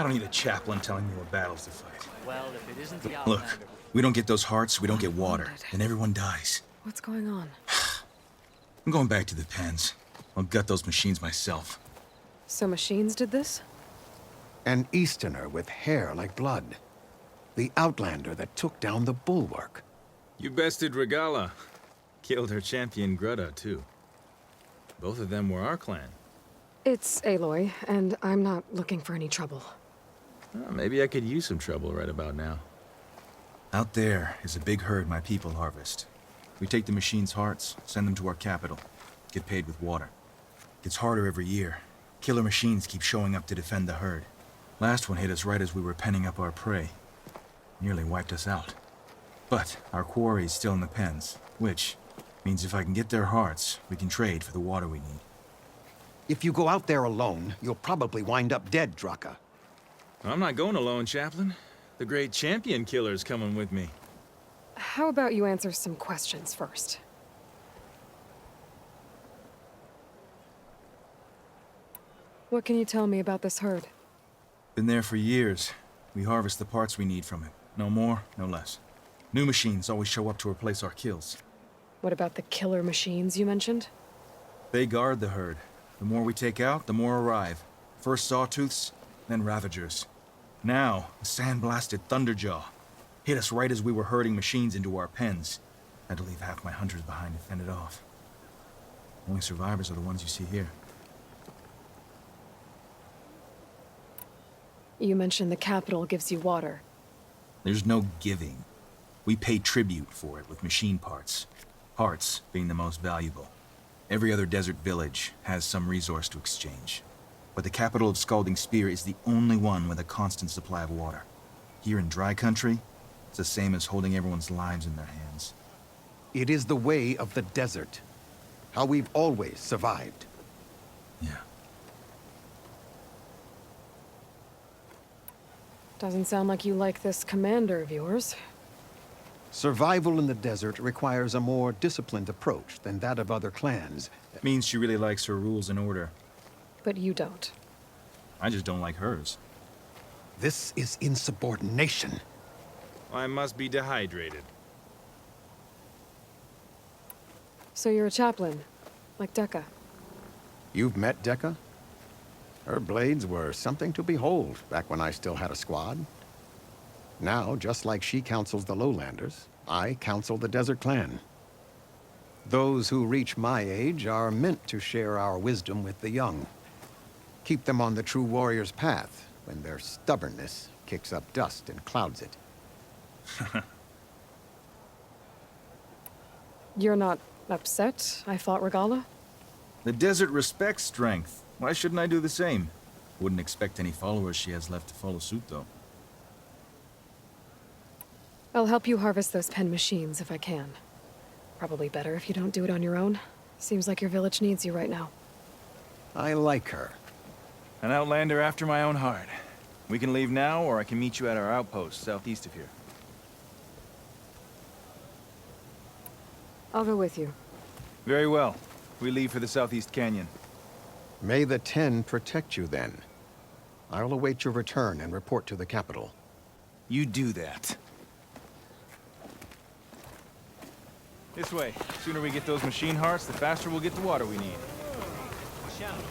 I don't need a chaplain telling me what battles to fight. Well, if it isn't the Look, Outlander... we don't get those hearts, we don't get water, and everyone dies. What's going on? I'm going back to the pens. I'll gut those machines myself. So machines did this? An Easterner with hair like blood. The Outlander that took down the bulwark. You bested Regala. Killed her champion Greta, too. Both of them were our clan. It's Aloy, and I'm not looking for any trouble. Well, maybe I could use some trouble right about now. Out there is a big herd my people harvest. We take the machine's hearts, send them to our capital, get paid with water. It's harder every year. Killer machines keep showing up to defend the herd. Last one hit us right as we were penning up our prey. Nearly wiped us out. But our quarry is still in the pens, which means if I can get their hearts, we can trade for the water we need. If you go out there alone, you'll probably wind up dead, Draka. I'm not going alone, Chaplain. The great champion killer's coming with me. How about you answer some questions first? What can you tell me about this herd? Been there for years. We harvest the parts we need from it. No more, no less. New machines always show up to replace our kills. What about the killer machines you mentioned? They guard the herd. The more we take out, the more arrive. First sawtooths, then ravagers. Now, a sand-blasted thunderjaw. Hit us right as we were herding machines into our pens. Had to leave half my hunters behind to fend it off. Only survivors are the ones you see here. You mentioned the capital gives you water. There's no giving. We pay tribute for it with machine parts. Hearts being the most valuable. Every other desert village has some resource to exchange. But the capital of Scalding Spear is the only one with a constant supply of water. Here in dry country, it's the same as holding everyone's lives in their hands. It is the way of the desert. How we've always survived. Yeah. Doesn't sound like you like this commander of yours. Survival in the desert requires a more disciplined approach than that of other clans. It means she really likes her rules and order. But you don't. I just don't like hers. This is insubordination. I must be dehydrated. So you're a chaplain, like Dekka. You've met Dekka? Her blades were something to behold back when I still had a squad. Now, just like she counsels the lowlanders, I counsel the desert clan. Those who reach my age are meant to share our wisdom with the young. Keep them on the true warrior's path when their stubbornness kicks up dust and clouds it. You're not upset I fought Regala? The desert respects strength. Why shouldn't I do the same? Wouldn't expect any followers she has left to follow suit, though. I'll help you harvest those pen machines if I can. Probably better if you don't do it on your own. Seems like your village needs you right now. I like her. An outlander after my own heart. We can leave now, or I can meet you at our outpost southeast of here. I'll go with you. Very well. We leave for the southeast canyon. May the 10 protect you then. I'll await your return and report to the capital. You do that. This way. Sooner we get those machine hearts, the faster we'll get the water we need.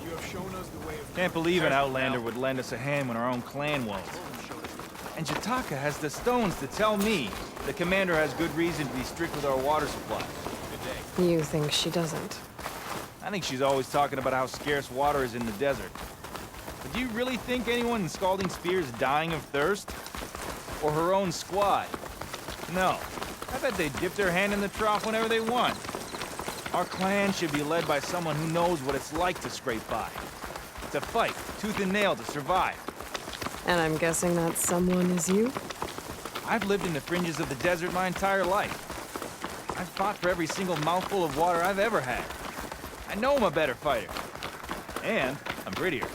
You have shown us the way of... Can't believe an outlander would lend us a hand when our own clan won't. And Jataka has the stones to tell me the commander has good reason to be strict with our water supply. You think she doesn't? I think she's always talking about how scarce water is in the desert. But do you really think anyone in Scalding Spear is dying of thirst? Or her own squad? No. I bet they dip their hand in the trough whenever they want. Our clan should be led by someone who knows what it's like to scrape by. To fight, tooth and nail to survive. And I'm guessing that someone is you? I've lived in the fringes of the desert my entire life. I've fought for every single mouthful of water I've ever had. I know I'm a better fighter. And I'm prettier.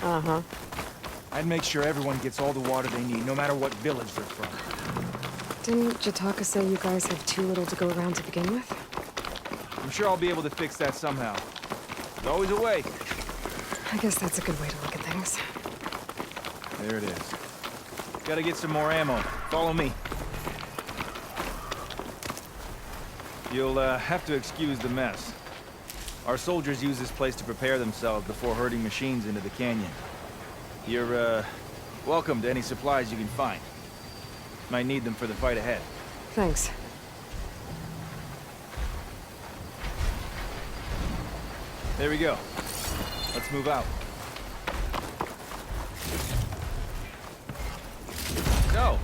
Uh-huh. I'd make sure everyone gets all the water they need, no matter what village they're from. Didn't Jataka say you guys have too little to go around to begin with? I'm sure I'll be able to fix that somehow. There's always a way. I guess that's a good way to look at things. There it is. Gotta get some more ammo. Follow me. You'll have to excuse the mess. Our soldiers use this place to prepare themselves before herding machines into the canyon. You're, welcome to any supplies you can find. Might need them for the fight ahead. Thanks. There we go. Let's move out. So,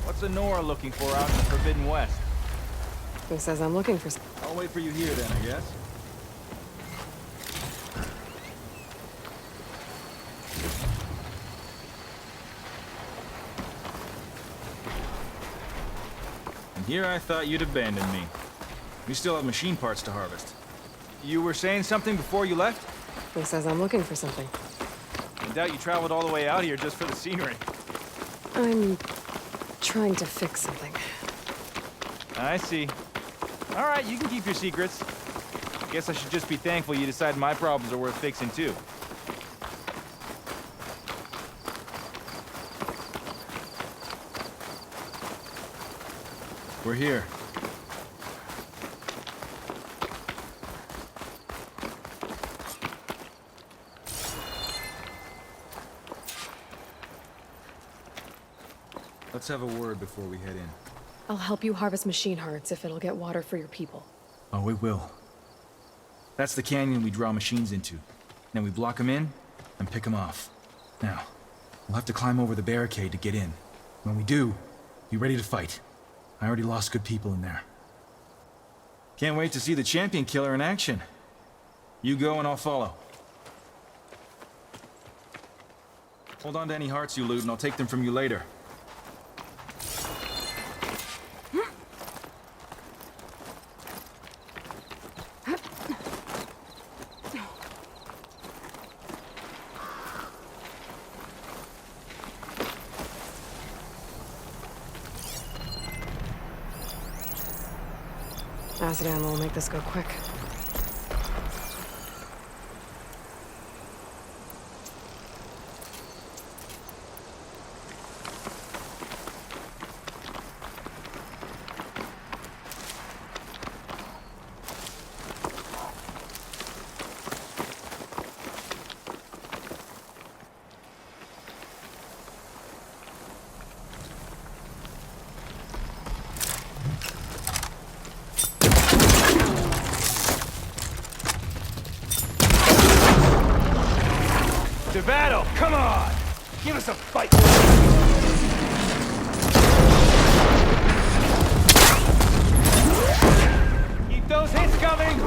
what's Nora looking for out in the Forbidden West? Who says I'm looking for I'll wait for you here then, I guess. And here I thought you'd abandoned me. We still have machine parts to harvest. You were saying something before you left? Who says I'm looking for something? I doubt you traveled all the way out here just for the scenery. I'm trying to fix something. I see. All right, you can keep your secrets. Guess I should just be thankful you decided my problems are worth fixing too. We're here. Let's have a word before we head in. I'll help you harvest machine hearts if it'll get water for your people. Oh, it will. That's the canyon we draw machines into. Then we block them in and pick them off. Now, we'll have to climb over the barricade to get in. When we do, be ready to fight. I already lost good people in there. Can't wait to see the champion killer in action. You go and I'll follow. Hold on to any hearts you loot and I'll take them from you later. Acid ammo will make this go quick. To battle! Come on! Give us a fight! Keep those hits coming!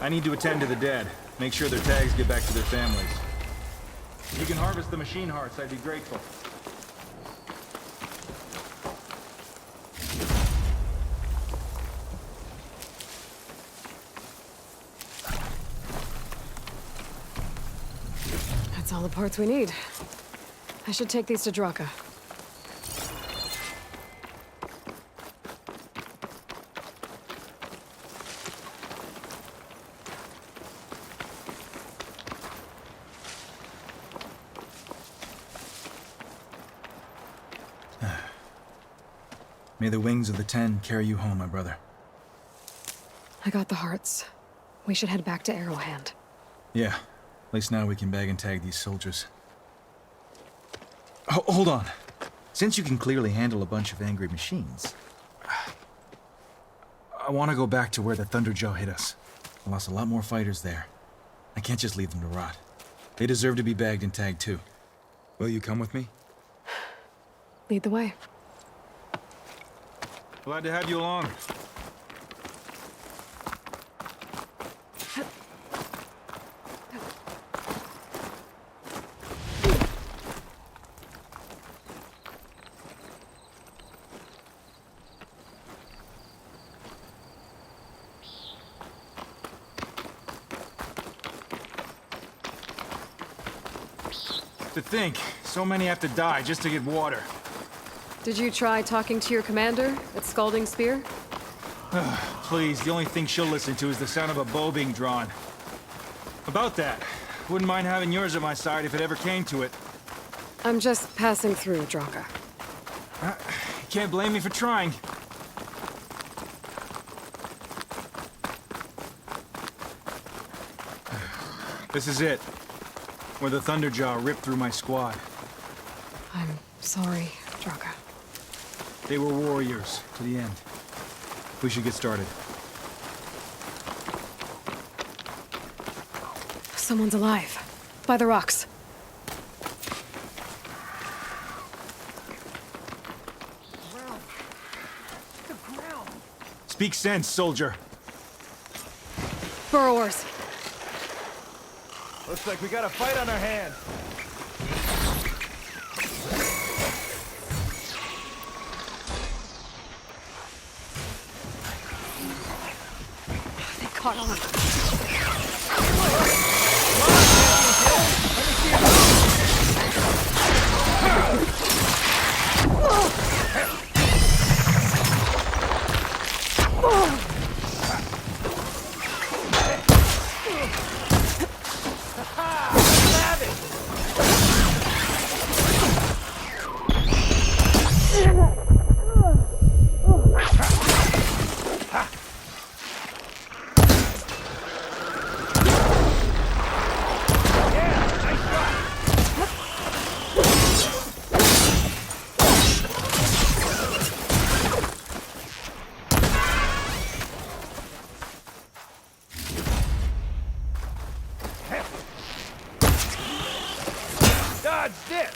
I need to attend to the dead. Make sure their tags get back to their families. If you can harvest the machine hearts, I'd be grateful. That's all the parts we need. I should take these to Draka. May the wings of the 10 carry you home, my brother. I got the hearts. We should head back to Arrowhand. Yeah, at least now we can bag and tag these soldiers. Hold on. Since you can clearly handle a bunch of angry machines, I want to go back to where the Thunderjaw hit us. I lost a lot more fighters there. I can't just leave them to rot. They deserve to be bagged and tagged too. Will you come with me? Lead the way. Glad to have you along. To think, so many have to die just to get water. Did you try talking to your commander at Scalding Spear? Please, the only thing she'll listen to is the sound of a bow being drawn. About that, wouldn't mind having yours at my side if it ever came to it. I'm just passing through, Draka. Can't blame me for trying. This is it, where the Thunderjaw ripped through my squad. I'm sorry, Draka. They were warriors to the end. We should get started. Someone's alive. By the rocks. Speak sense, soldier. Burrowers. Looks like we got a fight on our hands. They caught on. Dodge this!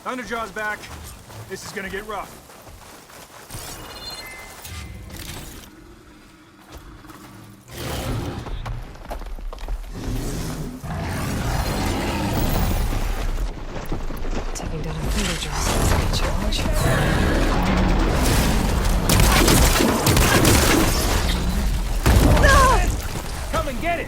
Thunderjaw's back. This is gonna get rough. Taking down a Thunderjaw sounds like a challenge. Come and get it!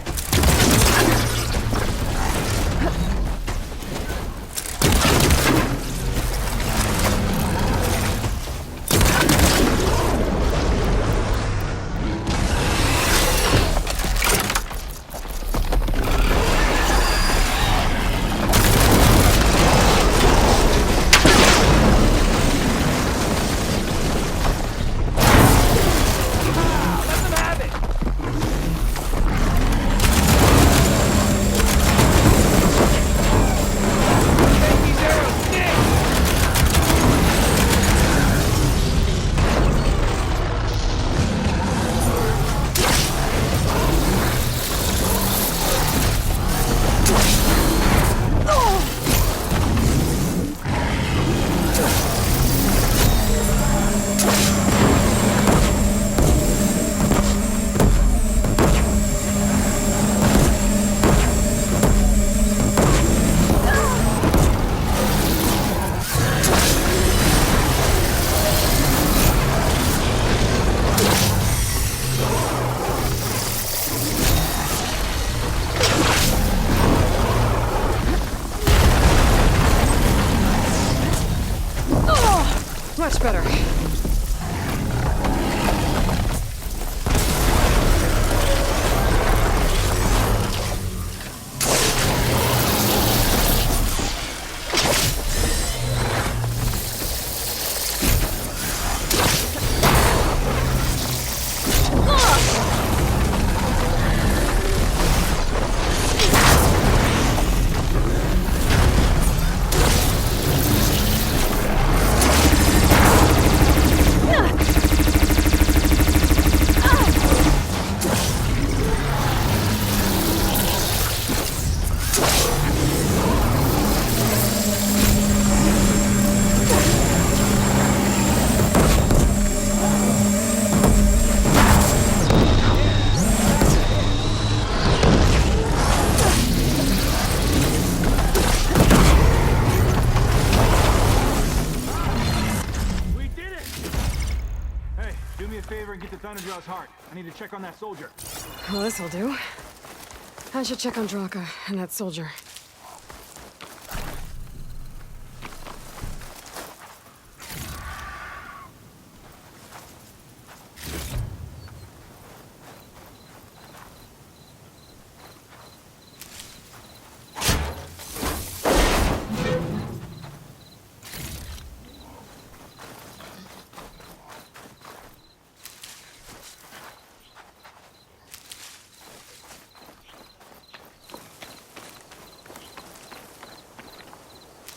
Do me a favor and get the Thunderjaw's heart. I need to check on that soldier. Well, this'll do. I should check on Draka and that soldier.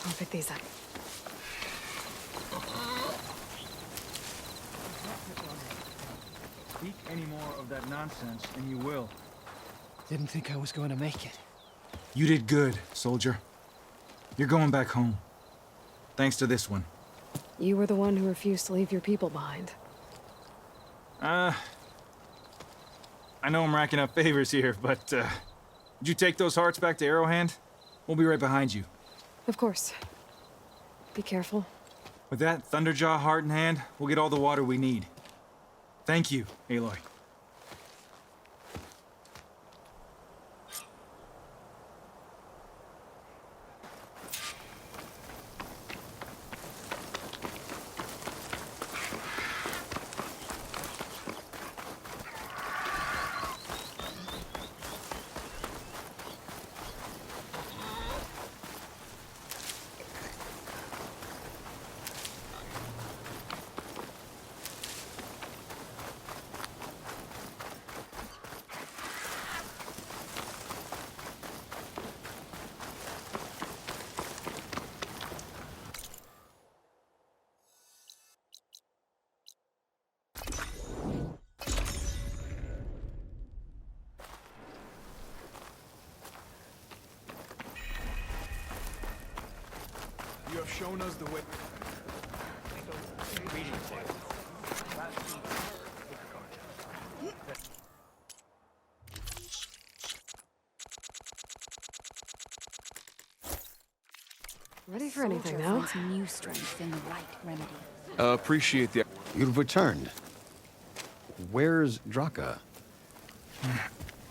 I'll pick these up. Speak any more of that nonsense, and you will. Didn't think I was going to make it. You did good, soldier. You're going back home. Thanks to this one. You were the one who refused to leave your people behind. I know I'm racking up favors here, but, would you take those hearts back to Arrowhand? We'll be right behind you. Of course. Be careful. With that Thunderjaw heart in hand, we'll get all the water we need. Thank you, Aloy. You have shown us the way. Ready for anything now? Finds new strength in the right remedy. Appreciate the. You've returned. Where's Draka?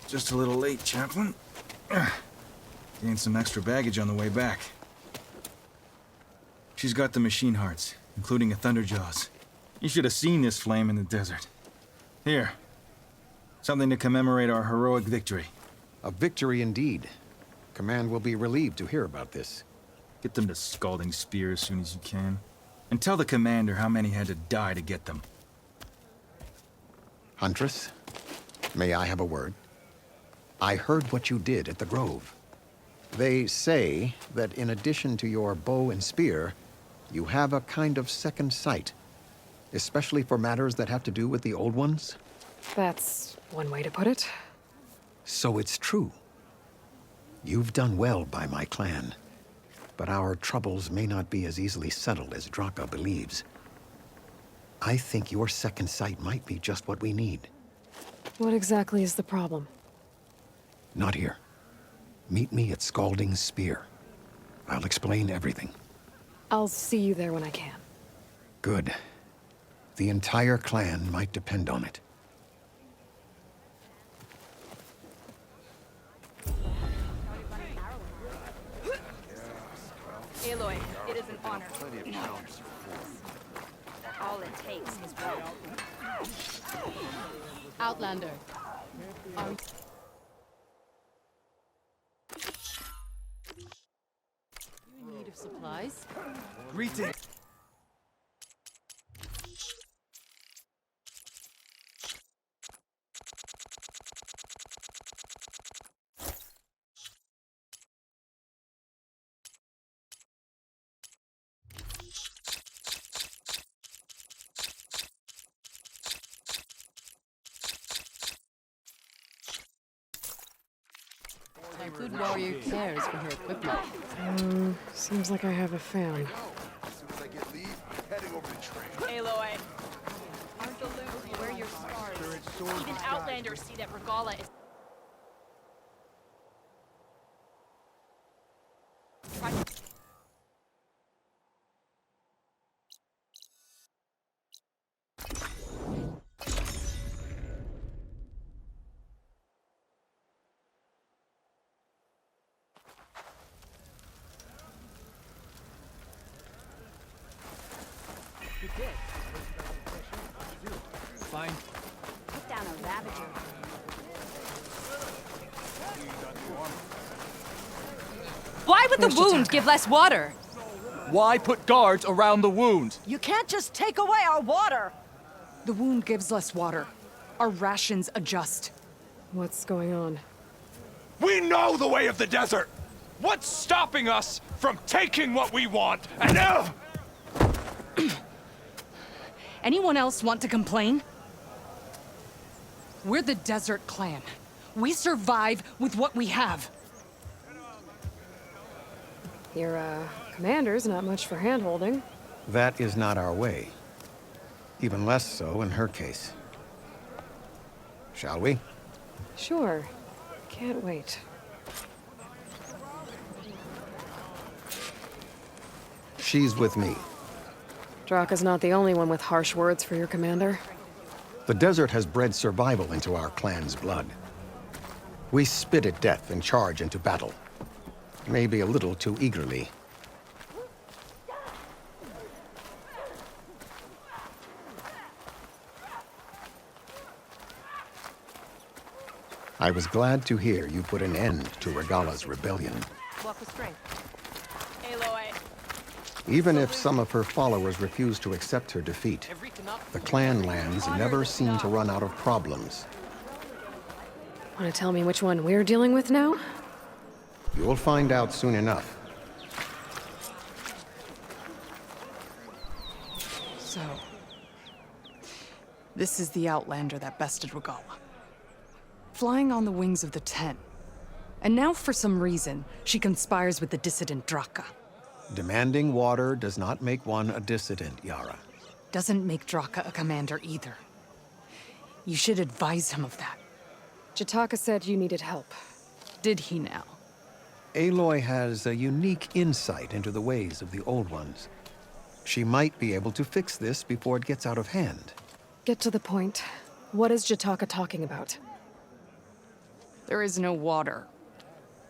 Just a little late, Chaplain. Gained some extra baggage on the way back. She's got the machine hearts, including a Thunderjaws. You should have seen this flame in the desert. Here. Something to commemorate our heroic victory. A victory indeed. Command will be relieved to hear about this. Get them to Scalding Spear as soon as you can. And tell the commander how many had to die to get them. Huntress, may I have a word? I heard what you did at the Grove. They say that in addition to your bow and spear, you have a kind of second sight, especially for matters that have to do with the old ones. That's one way to put it. So it's true. You've done well by my clan, but our troubles may not be as easily settled as Draka believes. I think your second sight might be just what we need. What exactly is the problem? Not here. Meet me at Scalding Spear. I'll explain everything. I'll see you there when I can. Good. The entire clan might depend on it. Aloy, it is an honor. All it takes is will. Outlander. You in need of supplies? Greetings. A good warrior cares for her equipment. Seems like I have a fan. Aloy. Aren't the loot where your scars? Even Outlanders see that Regala is... Fine. Put down a ravager. Why would the wound give less water? Why put guards around the wound? You can't just take away our water! The wound gives less water. Our rations adjust. What's going on? We know the way of the desert! What's stopping us from taking what we want and Anyone else want to complain? We're the Desert Clan. We survive with what we have. Your, commander's not much for hand-holding. That is not our way. Even less so in her case. Shall we? Sure. Can't wait. She's with me. Draka's not the only one with harsh words for your commander. The desert has bred survival into our clan's blood. We spit at death and charge into battle. Maybe a little too eagerly. I was glad to hear you put an end to Regala's rebellion. Walk with strength. Aloy. Even if some of her followers refuse to accept her defeat, the clan lands never seem to run out of problems. Want to tell me which one we're dealing with now? You'll find out soon enough. So, this is the Outlander that bested Regala. Flying on the wings of the Ten. And now, for some reason, she conspires with the dissident Draka. Demanding water does not make one a dissident, Yara. Doesn't make Draka a commander either. You should advise him of that. Jataka said you needed help. Did he now? Aloy has a unique insight into the ways of the Old Ones. She might be able to fix this before it gets out of hand. Get to the point. What is Jataka talking about? There is no water.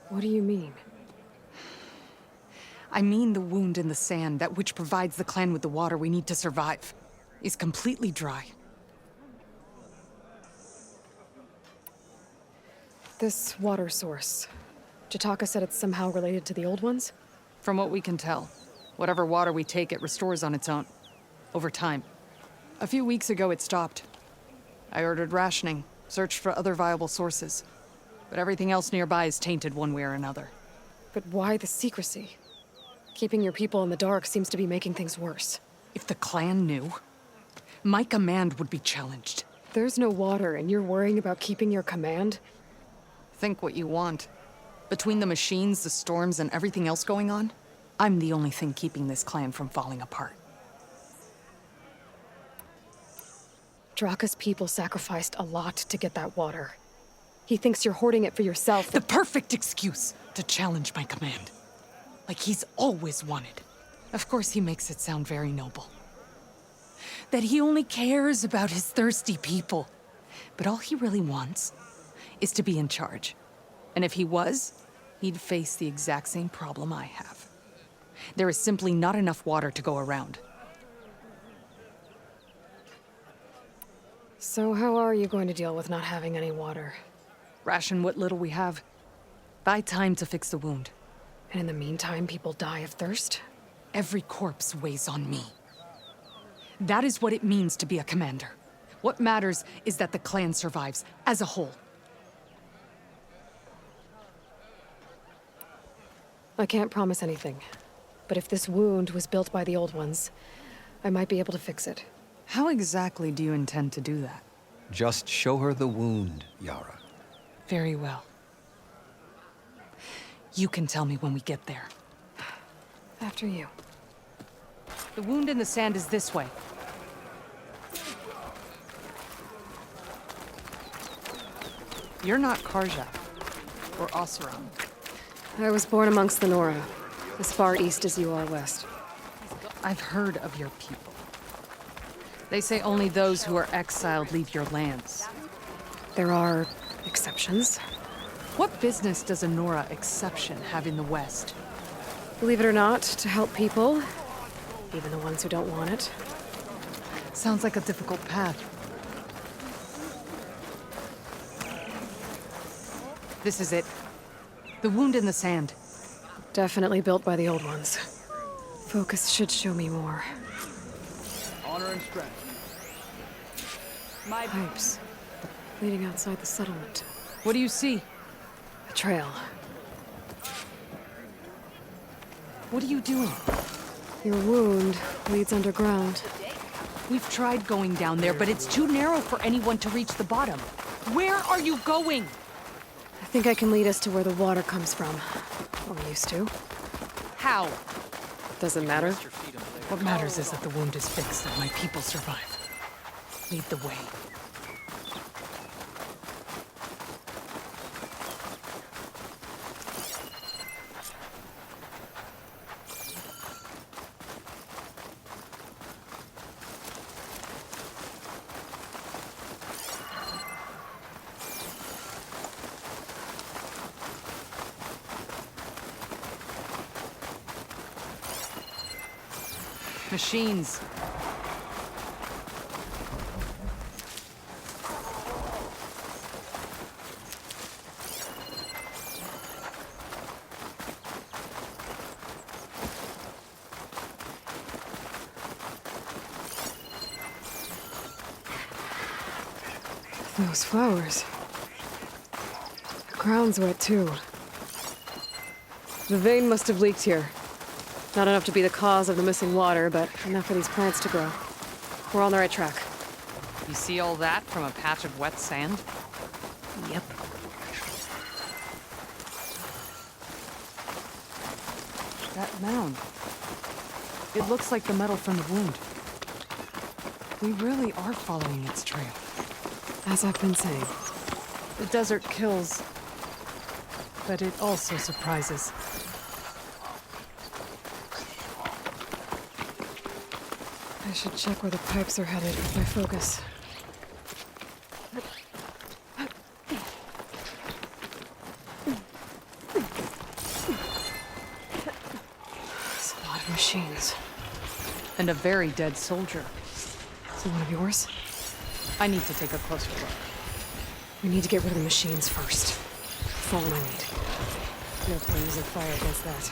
What do you mean? I mean the wound in the sand, that which provides the clan with the water we need to survive, is completely dry. This water source. Jataka said it's somehow related to the Old Ones? From what we can tell, whatever water we take, it restores on its own. Over time. A few weeks ago, it stopped. I ordered rationing, searched for other viable sources. But everything else nearby is tainted one way or another. But why the secrecy? Keeping your people in the dark seems to be making things worse. If the clan knew, my command would be challenged. There's no water and you're worrying about keeping your command? Think what you want. Between the machines, the storms, and everything else going on, I'm the only thing keeping this clan from falling apart. Draka's people sacrificed a lot to get that water. He thinks you're hoarding it for yourself. The perfect excuse to challenge my command. Like he's always wanted. Of course he makes it sound very noble. That he only cares about his thirsty people. But all he really wants is to be in charge. And if he was, he'd face the exact same problem I have. There is simply not enough water to go around. So how are you going to deal with not having any water? Ration what little we have. Buy time to fix the wound. And in the meantime, people die of thirst? Every corpse weighs on me. That is what it means to be a commander. What matters is that the clan survives as a whole. I can't promise anything. But if this wound was built by the Old Ones, I might be able to fix it. How exactly do you intend to do that? Just show her the wound, Yara. Very well. You can tell me when we get there. After you. The wound in the sand is this way. You're not Karja, or Oseram. I was born amongst the Nora, as far east as you are west. I've heard of your people. They say only those who are exiled leave your lands. There are exceptions. What business does a Nora exception have in the West? Believe it or not, to help people, even the ones who don't want it. Sounds like a difficult path. This is it. The wound in the sand. Definitely built by the old ones. Focus should show me more. Honor and strength. My Pipes. Leading outside the settlement. What do you see? A trail. What are you doing? Your wound leads underground. We've tried going down there, but it's too narrow for anyone to reach the bottom. Where are you going? I think I can lead us to where the water comes from. Or used to. How? Doesn't matter. What matters is that the wound is fixed and my people survive. Lead the way. Machines. Those flowers. The ground's wet too. The vein must have leaked here. Not enough to be the cause of the missing water, but enough for these plants to grow. We're on the right track. You see all that from a patch of wet sand? Yep. That mound. It looks like the metal from the wound. We really are following its trail. As I've been saying. The desert kills, but it also surprises. I should check where the pipes are headed with my focus. It's a lot of machines. And a very dead soldier. Is it one of yours? I need to take a closer look. We need to get rid of the machines first. Follow my lead. No point using fire against that.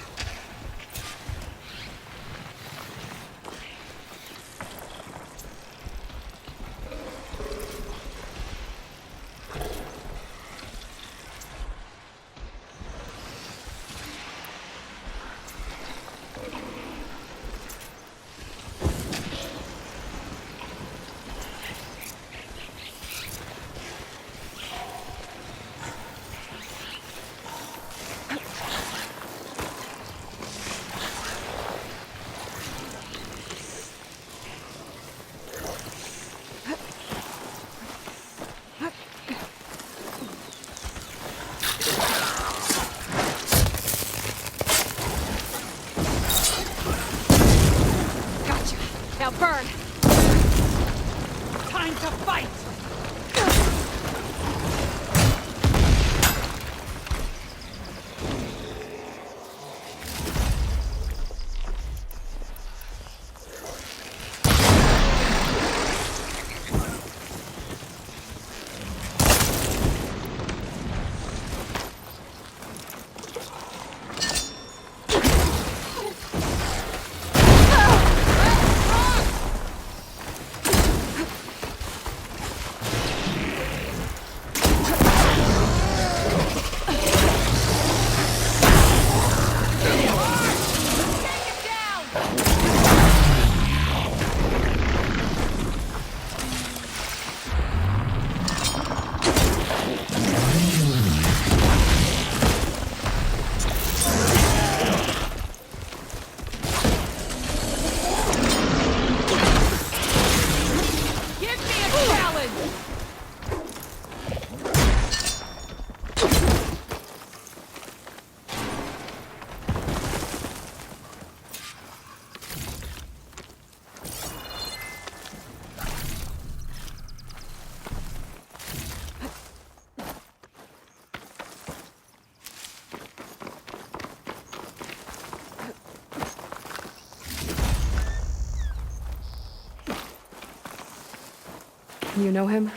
You know him?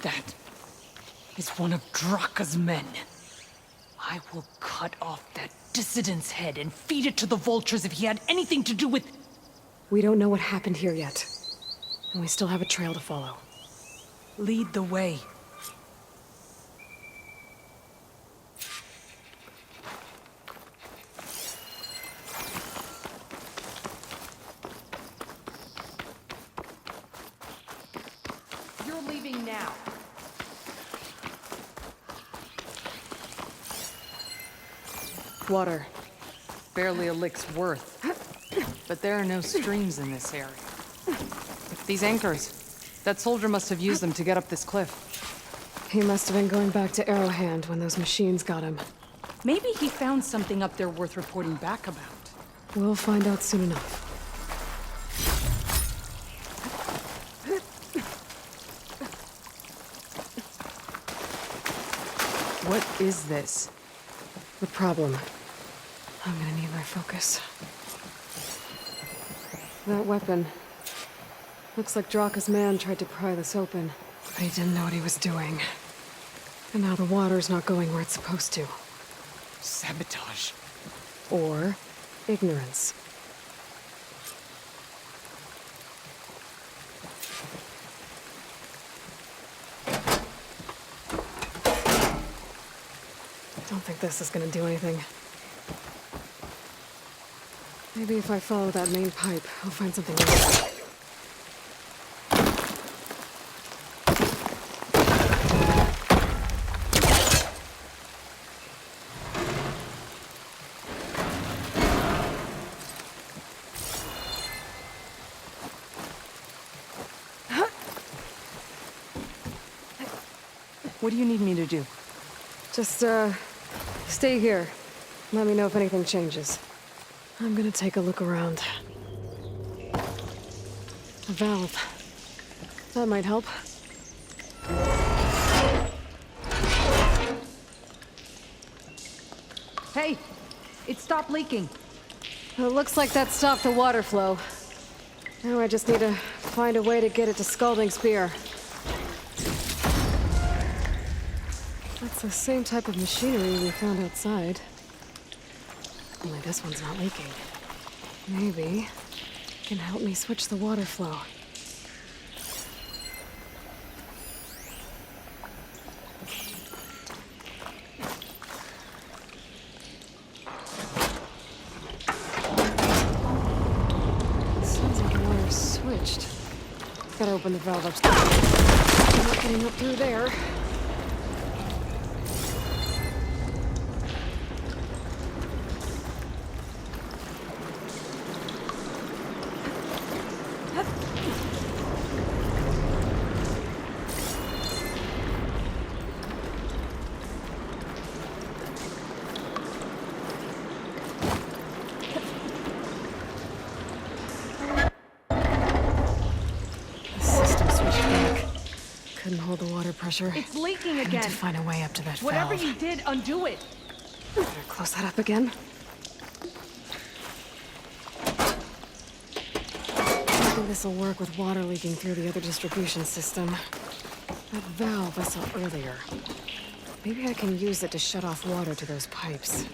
That is one of Draka's men. I will cut off that dissident's head and feed it to the vultures if he had anything to do with... We don't know what happened here yet. And we still have a trail to follow. Lead the way. You're leaving now. Water. Barely a lick's worth. But there are no streams in this area. These anchors. That soldier must have used them to get up this cliff. He must have been going back to Arrowhand when those machines got him. Maybe he found something up there worth reporting back about. We'll find out soon enough. What is this? The problem. I'm gonna need my focus. That weapon. Looks like Draka's man tried to pry this open, but he didn't know what he was doing. And now the water's not going where it's supposed to. Sabotage. Or ignorance. Don't think this is gonna do anything. Maybe if I follow that main pipe, I'll find something else. What do you need me to do? Just, stay here. Let me know if anything changes. I'm gonna take a look around. A valve. That might help. Hey, it stopped leaking. It looks like that stopped the water flow. Now I just need to find a way to get it to Scalding Spear. That's the same type of machinery we found outside. Only this one's not leaking. Maybe it can help me switch the water flow. Sounds like the water's switched. Gotta open the valve upstairs. I'm not getting up through there. Couldn't hold the water pressure. It's leaking I need again. to find a way up to that Whatever valve. you did, undo it. Better close that up again. I think this will work with water leaking through the other distribution system. That valve I saw earlier. Maybe I can use it to shut off water to those pipes.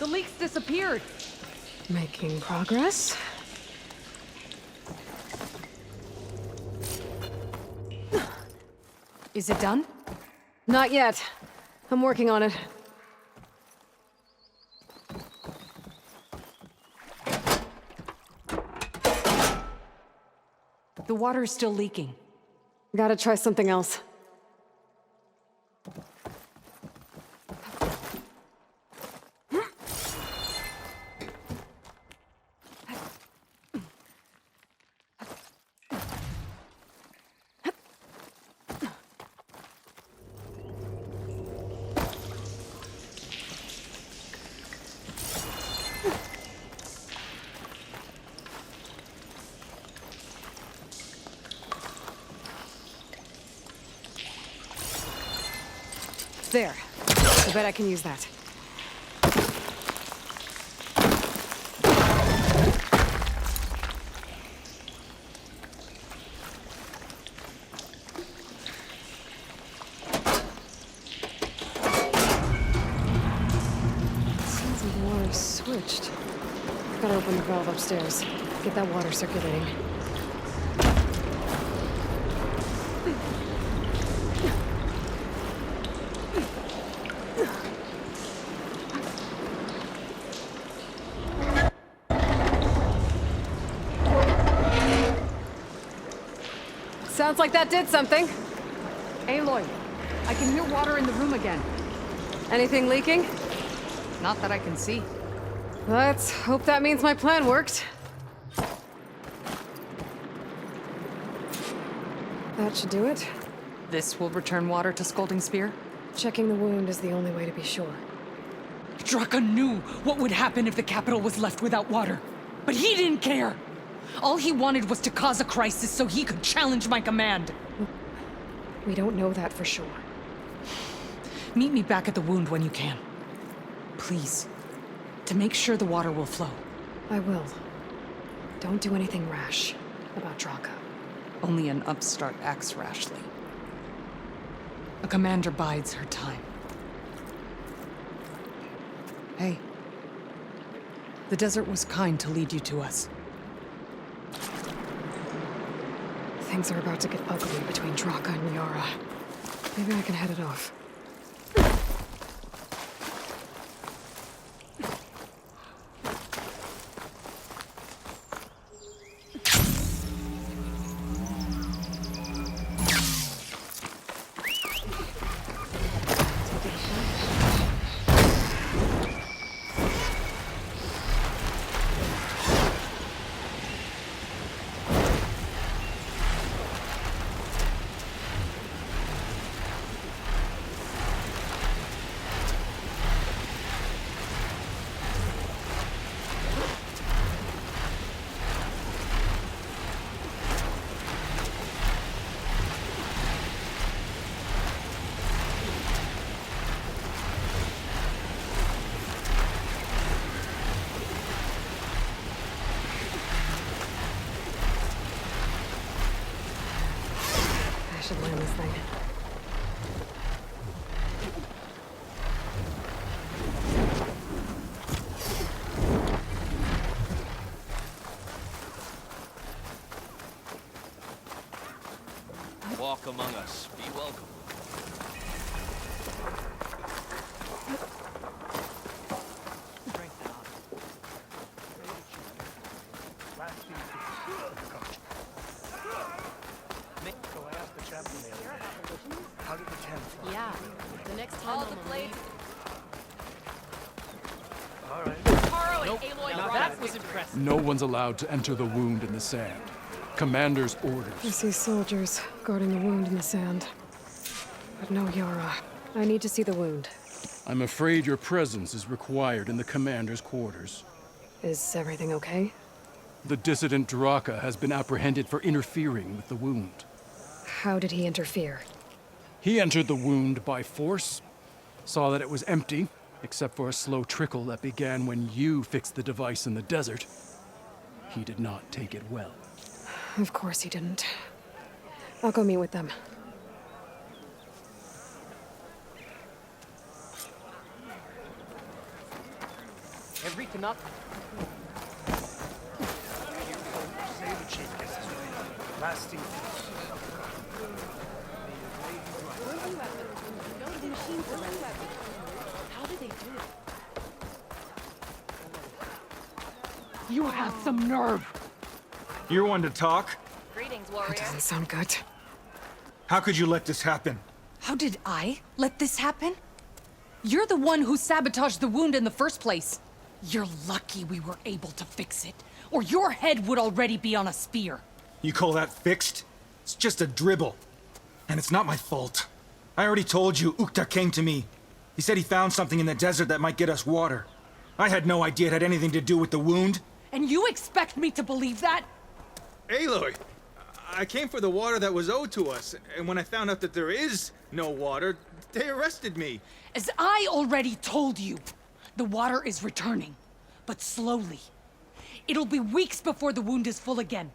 The leaks disappeared. Making progress. Is it done? Not yet. I'm working on it. The water is still leaking. Gotta try something else. There. I bet I can use that. I've switched. Gotta open the valve upstairs. Get that water circulating. Sounds like that did something. Aloy, I can hear water in the room again. Anything leaking? Not that I can see. Let's hope that means my plan worked. That should do it. This will return water to Scalding Spear? Checking the wound is the only way to be sure. Draka knew what would happen if the capital was left without water. But he didn't care! All he wanted was to cause a crisis so he could challenge my command. We don't know that for sure. Meet me back at the wound when you can. Please. To make sure the water will flow. I will. Don't do anything rash about Draka. Only an upstart acts rashly. A commander bides her time. Hey. The desert was kind to lead you to us. Things are about to get ugly between Draka and Yara. Maybe I can head it off. I should land this thing. Walk among us. Be welcome. Yeah, the next time all the blades. All right. Taro and Aloy Now that was impressive. No one's allowed to enter the wound in the sand. Commander's I orders. see soldiers guarding the wound in the sand. But no Yara. I need to see the wound. I'm afraid your presence is required in the commander's quarters. Is everything okay? The dissident Draka has been apprehended for interfering with the wound. How did he interfere? He entered the wound by force, saw that it was empty, except for a slow trickle that began when you fixed the device in the desert. He did not take it well. Of course he didn't. I'll go meet with them. Enrique, not. Lasting. How did they do it? You have some nerve! You're one to talk. Greetings, That warrior. doesn't sound good. How could you let this happen? How did I let this happen? You're the one who sabotaged the wound in the first place. You're lucky we were able to fix it, or your head would already be on a spear. You call that fixed? It's just a dribble. And it's not my fault. I already told you, Ukta came to me. He said he found something in the desert that might get us water. I had no idea it had anything to do with the wound. And you expect me to believe that? Aloy, I came for the water that was owed to us, and when I found out that there is no water, they arrested me. As I already told you, the water is returning, but slowly. It'll be weeks before the wound is full again.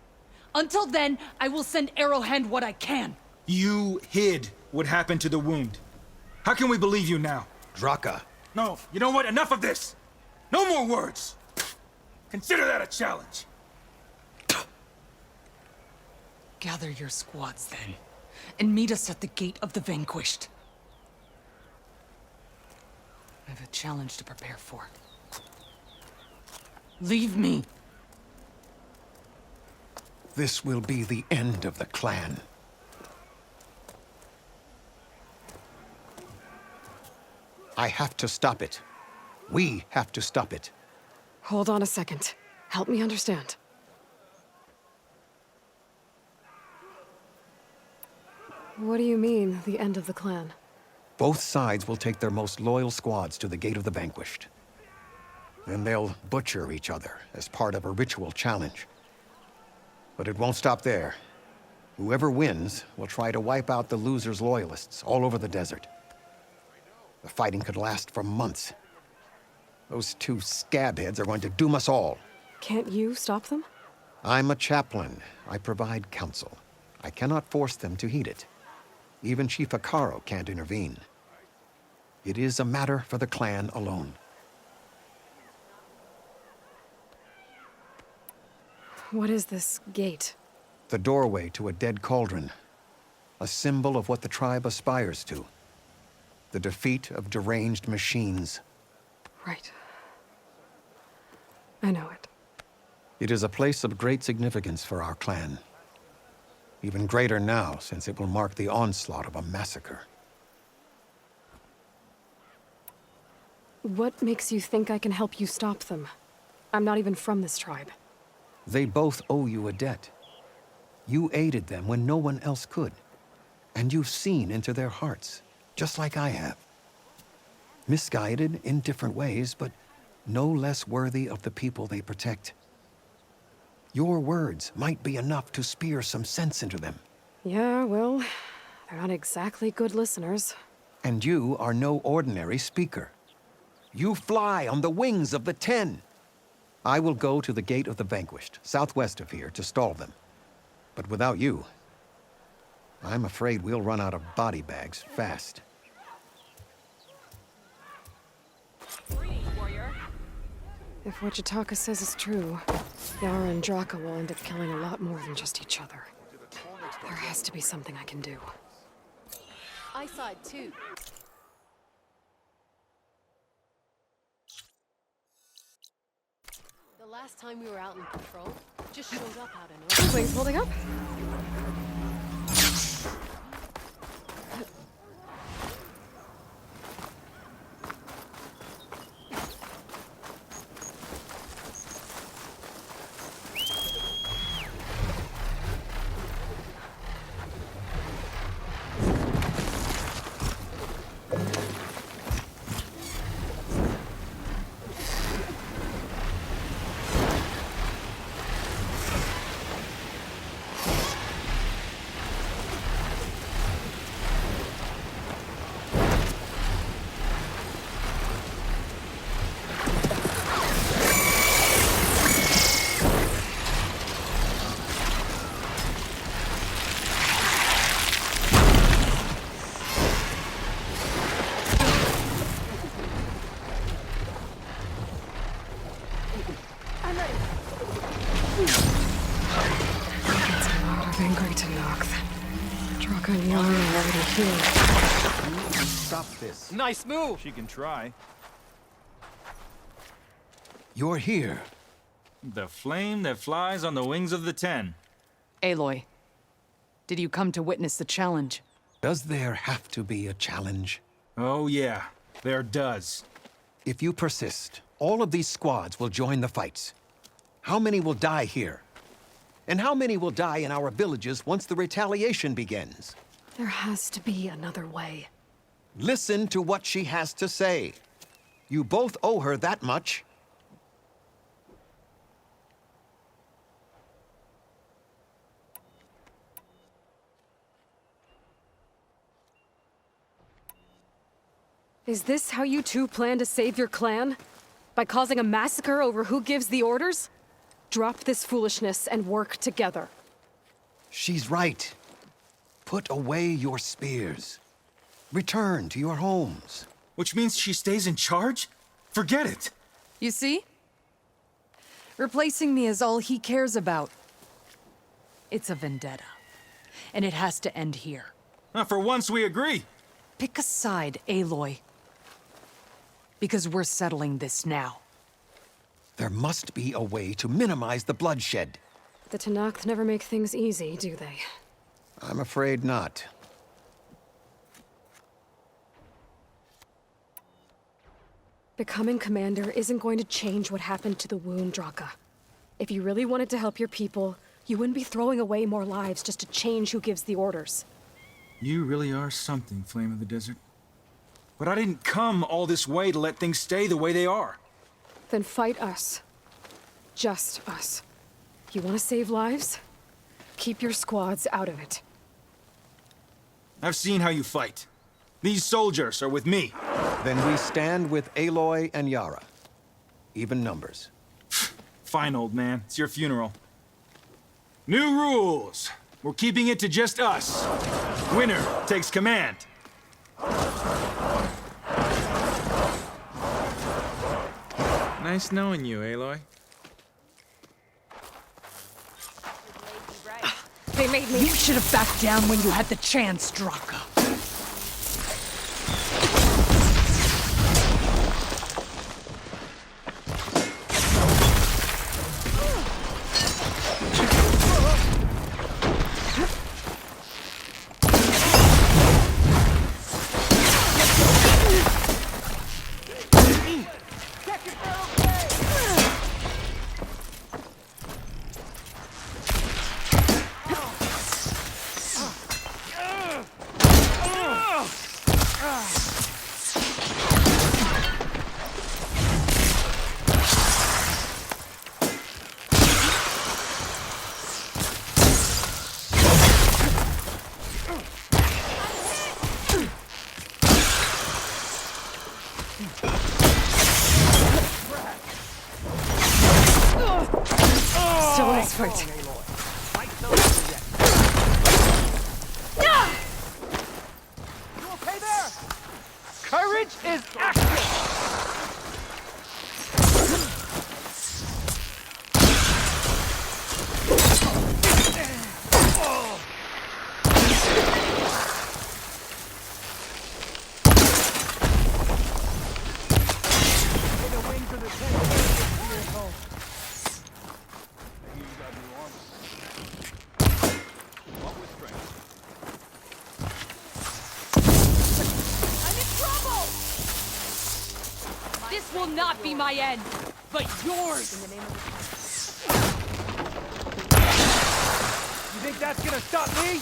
Until then, I will send Arrowhand what I can. You hid what happened to the wound. How can we believe you now? Draka. No, you know what? Enough of this! No more words! Consider that a challenge! Gather your squads then, and meet us at the Gate of the Vanquished. I have a challenge to prepare for. Leave me. This will be the end of the clan. I have to stop it. We have to stop it. Hold on a second. Help me understand. What do you mean, the end of the clan? Both sides will take their most loyal squads to the Gate of the Vanquished. Then they'll butcher each other as part of a ritual challenge. But it won't stop there. Whoever wins will try to wipe out the loser's loyalists all over the desert. The fighting could last for months. Those two scabheads are going to doom us all. Can't you stop them? I'm a chaplain. I provide counsel. I cannot force them to heed it. Even Chief Hikaru can't intervene. It is a matter for the clan alone. What is this gate? The doorway to a dead cauldron. A symbol of what the tribe aspires to. The defeat of deranged machines. Right. I know it. It is a place of great significance for our clan. Even greater now, since it will mark the onslaught of a massacre. What makes you think I can help you stop them? I'm not even from this tribe. They both owe you a debt. You aided them when no one else could. And you've seen into their hearts, just like I have. Misguided in different ways, but no less worthy of the people they protect. Your words might be enough to spear some sense into them. Yeah, well, they're not exactly good listeners. And you are no ordinary speaker. You fly on the wings of the 10. I will go to the Gate of the Vanquished, southwest of here, to stall them. But without you, I'm afraid we'll run out of body bags fast. If what Jataka says is true, Yara and Draka will end up killing a lot more than just each other. There has to be something I can do. I saw it too. The last time we were out in patrol, it just showed up out of nowhere. Wings holding up? Angry to knock. Draka and Yara are already here. Stop this. Nice move! She can try. You're here. The flame that flies on the wings of the 10. Aloy, did you come to witness the challenge? Does there have to be a challenge? Oh yeah, there does. If you persist, all of these squads will join the fights. How many will die here? And how many will die in our villages once the retaliation begins? There has to be another way. Listen to what she has to say. You both owe her that much. Is this how you two plan to save your clan? By causing a massacre over who gives the orders? Drop this foolishness and work together. She's right. Put away your spears. Return to your homes. Which means she stays in charge? Forget it! You see? Replacing me is all he cares about. It's a vendetta. And it has to end here. For once, we agree. Pick a side, Aloy. Because we're settling this now. There must be a way to minimize the bloodshed. The Tenakth never make things easy, do they? I'm afraid not. Becoming commander isn't going to change what happened to the wound, Draka. If you really wanted to help your people, you wouldn't be throwing away more lives just to change who gives the orders. You really are something, Flame of the Desert. But I didn't come all this way to let things stay the way they are. Then fight us. Just us. You want to save lives? Keep your squads out of it. I've seen how you fight. These soldiers are with me. Then we stand with Aloy and Yara. Even numbers. Fine, old man. It's your funeral. New rules. We're keeping it to just us. Winner takes command. Nice knowing you, Aloy. They made me. You should have backed down when you had the chance, Draka. Still in this fight. You okay there? Courage is action! This will not be my end, but yours! You think that's gonna stop me?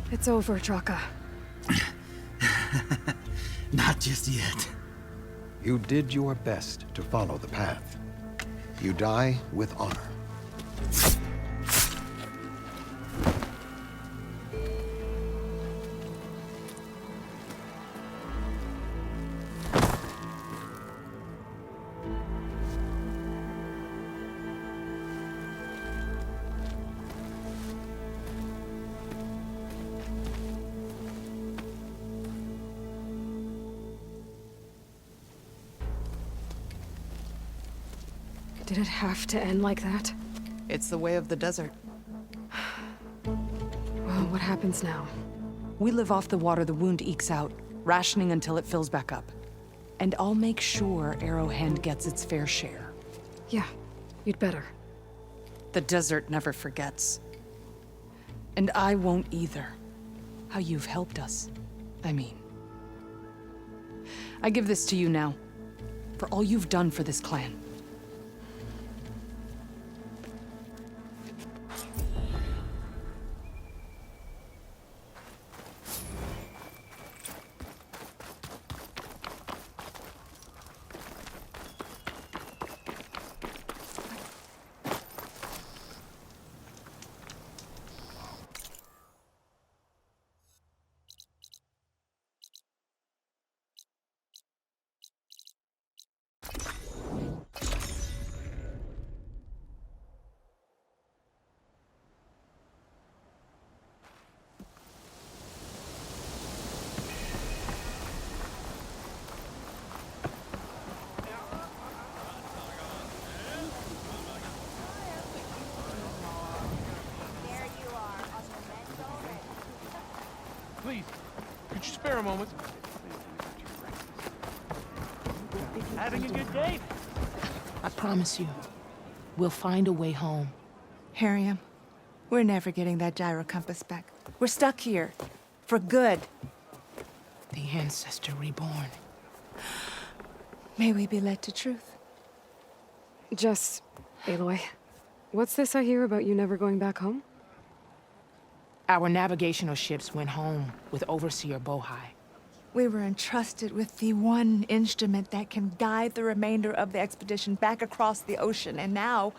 It's over, Draka. Not just yet. You did your best to follow the path. You die with honor. Did it have to end like that? It's the way of the desert. Well, what happens now? We live off the water the wound ekes out, rationing until it fills back up. And I'll make sure Arrowhand gets its fair share. Yeah, you'd better. The desert never forgets. And I won't either. How you've helped us. I mean. I give this to you now. For all you've done for this clan. spare a moment. Having a good day? I promise you, we'll find a way home. Harriam, we're never getting that gyro compass back. We're stuck here. For good. The ancestor reborn. May we be led to truth. Just, Aloy, what's this I hear about you never going back home? Our navigational ships went home with Overseer Bohai. We were entrusted with the one instrument that can guide the remainder of the expedition back across the ocean, and now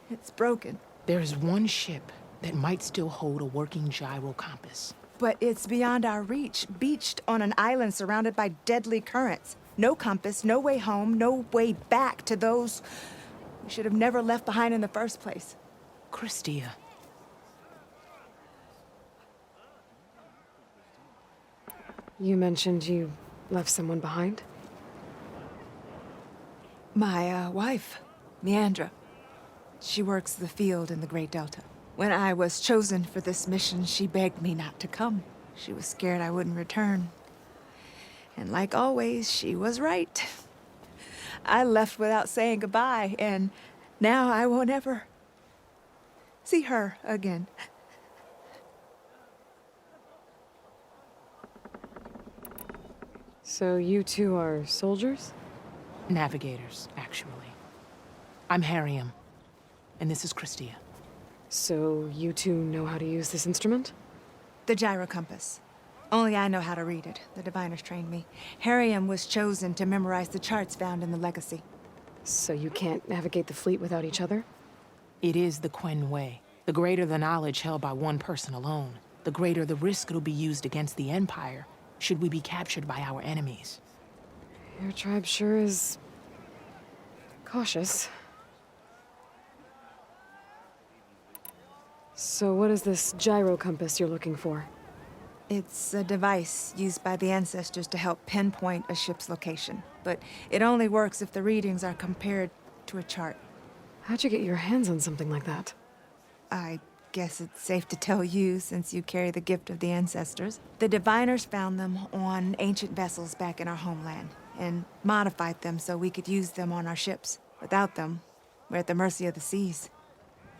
it's broken. There is one ship that might still hold a working gyro compass. But it's beyond our reach, beached on an island surrounded by deadly currents. No compass, no way home, no way back to those we should have never left behind in the first place. Christia. You mentioned you left someone behind? My wife, Meandra. She works the field in the Great Delta. When I was chosen for this mission, she begged me not to come. She was scared I wouldn't return. And like always, she was right. I left without saying goodbye, and now I won't ever see her again. So you two are soldiers? Navigators, actually. I'm Harriam, and this is Christia. So you two know how to use this instrument? The gyro compass. Only I know how to read it. The diviners trained me. Harriam was chosen to memorize the charts found in the legacy. So you can't navigate the fleet without each other? It is the Quen way. The greater the knowledge held by one person alone, the greater the risk it'll be used against the Empire should we be captured by our enemies. Your tribe sure is cautious. So what is this gyro compass you're looking for? It's a device used by the ancestors to help pinpoint a ship's location. But it only works if the readings are compared to a chart. How'd you get your hands on something like that? I guess it's safe to tell you, since you carry the gift of the ancestors. The diviners found them on ancient vessels back in our homeland, and modified them so we could use them on our ships. Without them, we're at the mercy of the seas.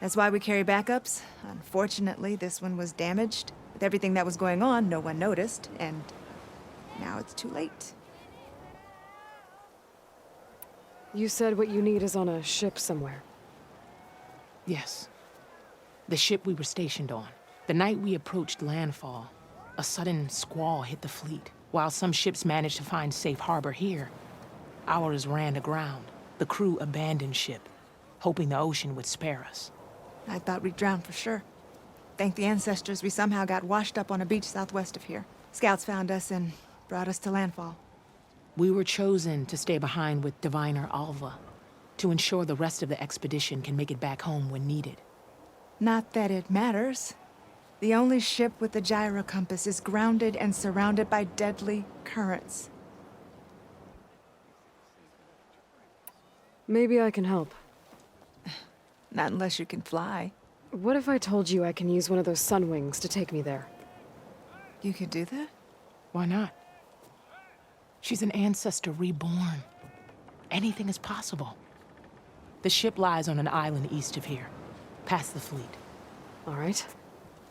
That's why we carry backups. Unfortunately, this one was damaged. With everything that was going on, no one noticed, and now it's too late. You said what you need is on a ship somewhere. Yes. The ship we were stationed on. The night we approached landfall, a sudden squall hit the fleet. While some ships managed to find safe harbor here, ours ran aground. The crew abandoned ship, hoping the ocean would spare us. I thought we'd drown for sure. Thank the ancestors, we somehow got washed up on a beach southwest of here. Scouts found us and brought us to landfall. We were chosen to stay behind with Diviner Alva, to ensure the rest of the expedition can make it back home when needed. Not that it matters. The only ship with the gyro compass is grounded and surrounded by deadly currents. Maybe I can help. Not unless you can fly. What if I told you I can use one of those sun wings to take me there? You could do that? Why not? She's an ancestor reborn. Anything is possible. The ship lies on an island east of here, past the fleet. All right.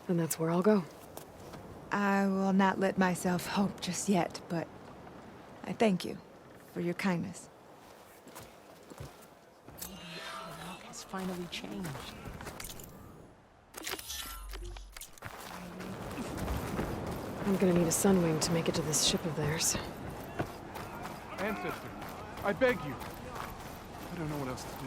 Then that's where I'll go. I will not let myself hope just yet, but I thank you for your kindness. The look has finally changed. I'm gonna need a sun wing to make it to this ship of theirs. Ancestor, I beg you. I don't know what else to do.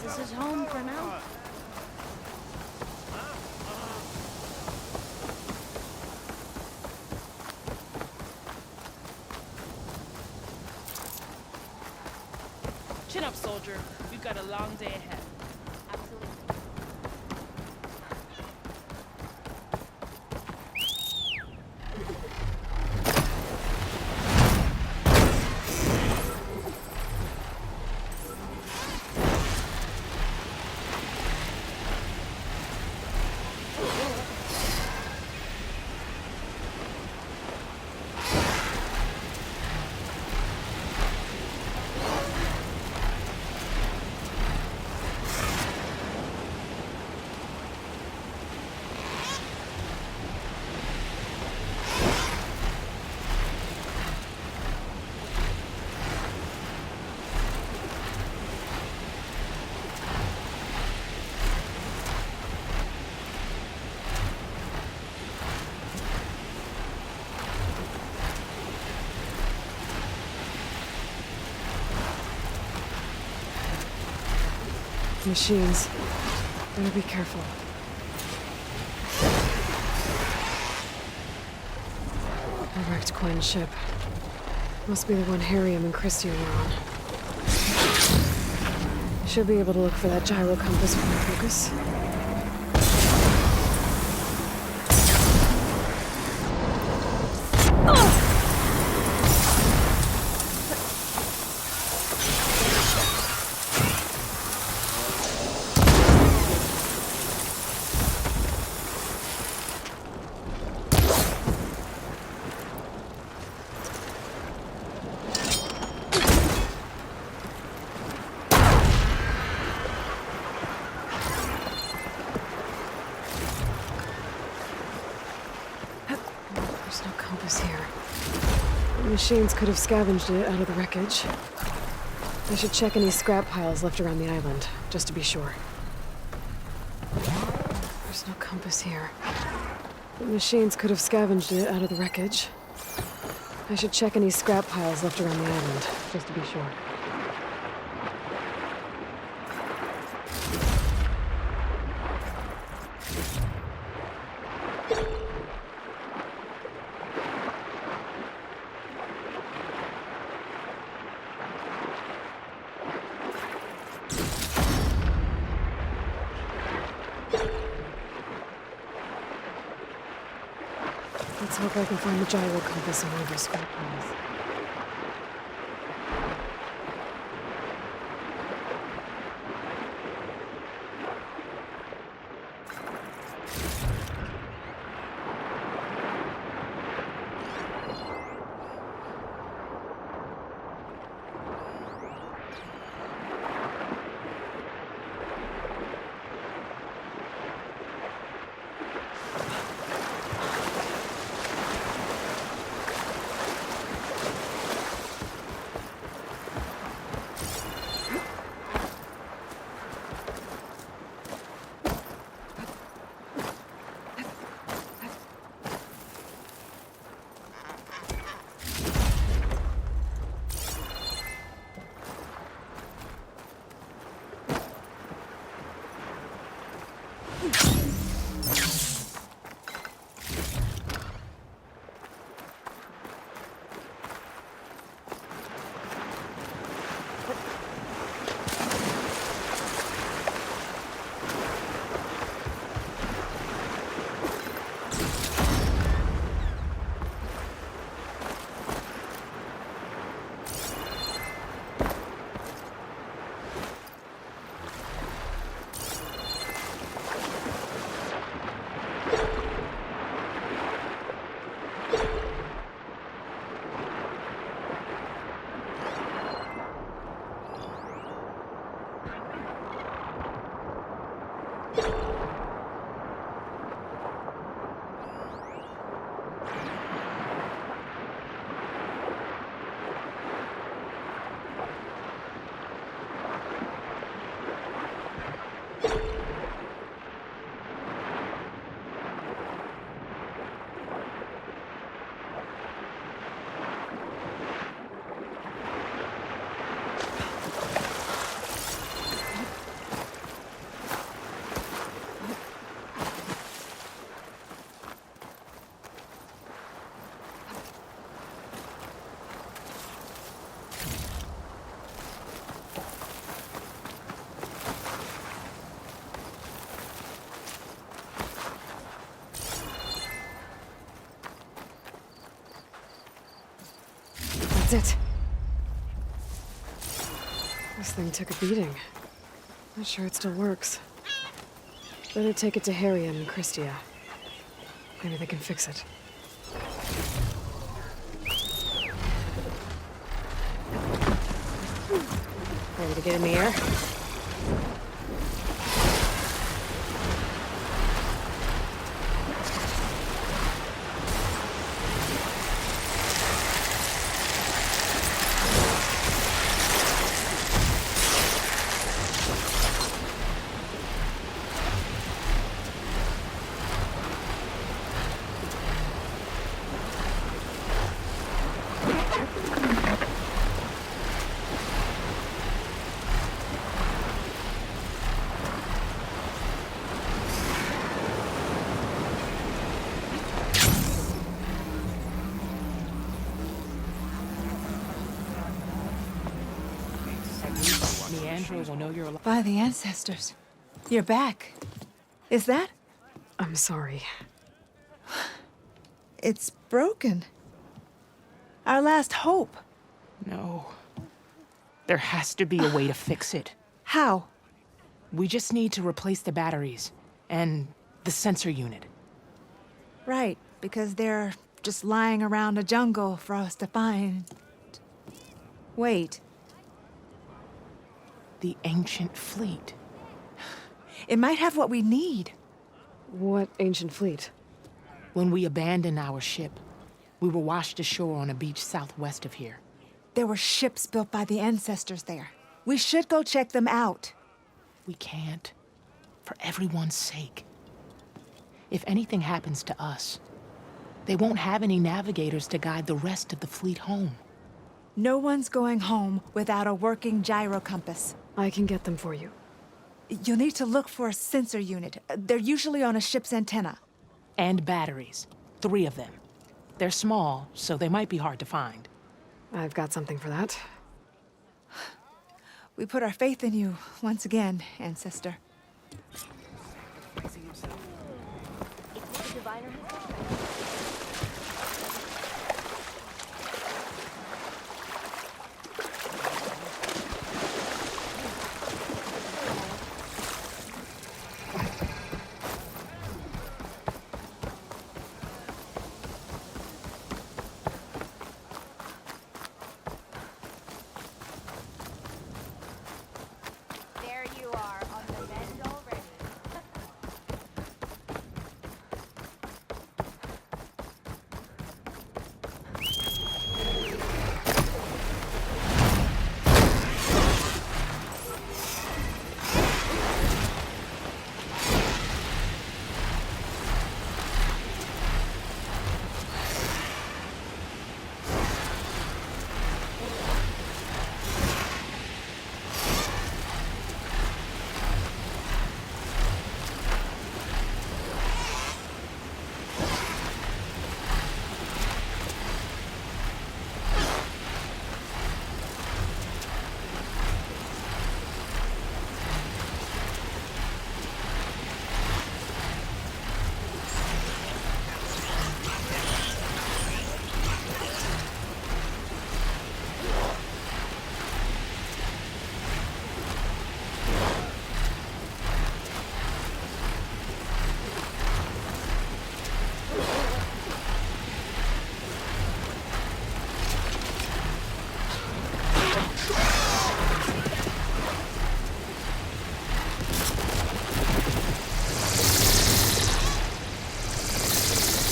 This is home for now. we've got a long day ahead. Absolutely. Machines. Better be careful. A wrecked Quinn ship. Must be the one Harriam and Christian were on. Should be able to look for that gyro compass with my focus. There's no compass here. The machines could have scavenged it out of the wreckage. I should check any scrap piles left around the island, just to be sure. There's no compass here. The machines could have scavenged it out of the wreckage. I should check any scrap piles left around the island, just to be sure. Let's hope I can find the gyro compass in one of those scrap piles. That's it. This thing took a beating. Not sure it still works. Better take it to Harriet and Christia. Maybe they can fix it. Ready to get in the air? Will know you're alive. By the ancestors. You're back. Is that? I'm sorry. It's broken. Our last hope. No. There has to be a way to fix it. How? We just need to replace the batteries and the sensor unit. Right, because they're just lying around a jungle for us to find. Wait. The ancient fleet. It might have what we need. What ancient fleet? When we abandoned our ship, we were washed ashore on a beach southwest of here. There were ships built by the ancestors there. We should go check them out. We can't. For everyone's sake. If anything happens to us, they won't have any navigators to guide the rest of the fleet home. No one's going home without a working gyro compass. I can get them for you. You'll need to look for a sensor unit. They're usually on a ship's antenna. And batteries. 3 of them. They're small, so they might be hard to find. I've got something for that. We put our faith in you once again, ancestor. There you are, on the mend already.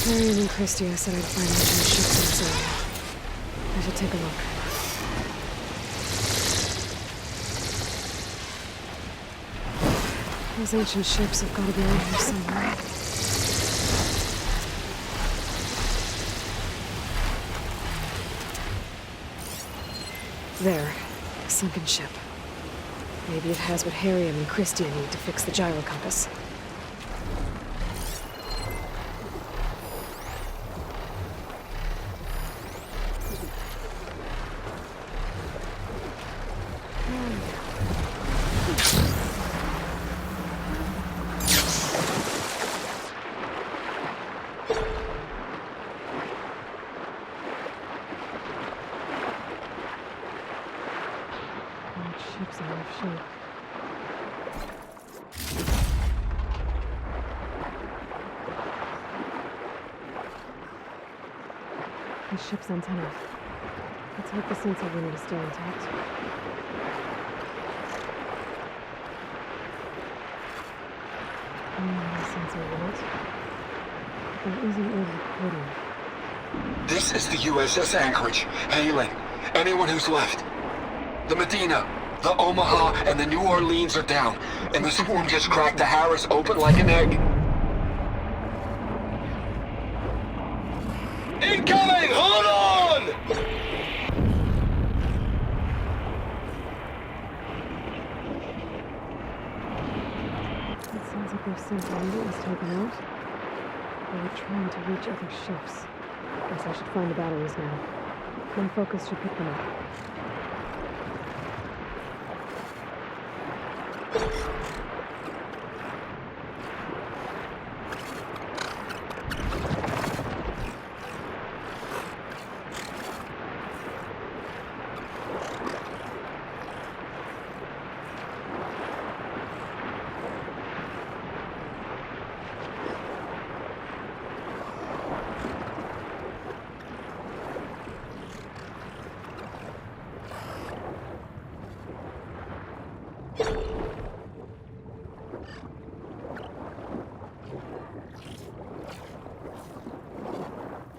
Harriet and Christia said I'd find ancient ships in this area. I should take a look. Those ancient ships have got to be around here somewhere. There. A sunken ship. Maybe it has what Harriet and Christia need to fix the gyro compass. his ship's antenna. Let's hope the sensor unit is still intact. Sensor unit. There isn't a recording. This is the USS Anchorage. Hailing anyone who's left. The Medina, the Omaha, and the New Orleans are down, and the swarm just cracked the Harris open like an egg. Incoming! Hold on! It sounds like their sensor unit was taken out. They were trying to reach other ships. Guess I should find the batteries now. My focus should pick them up.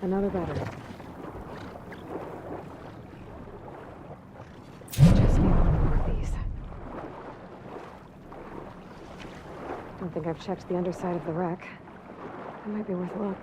Another battery. Just need one more of these. Don't think I've checked the underside of the wreck. It might be worth a look.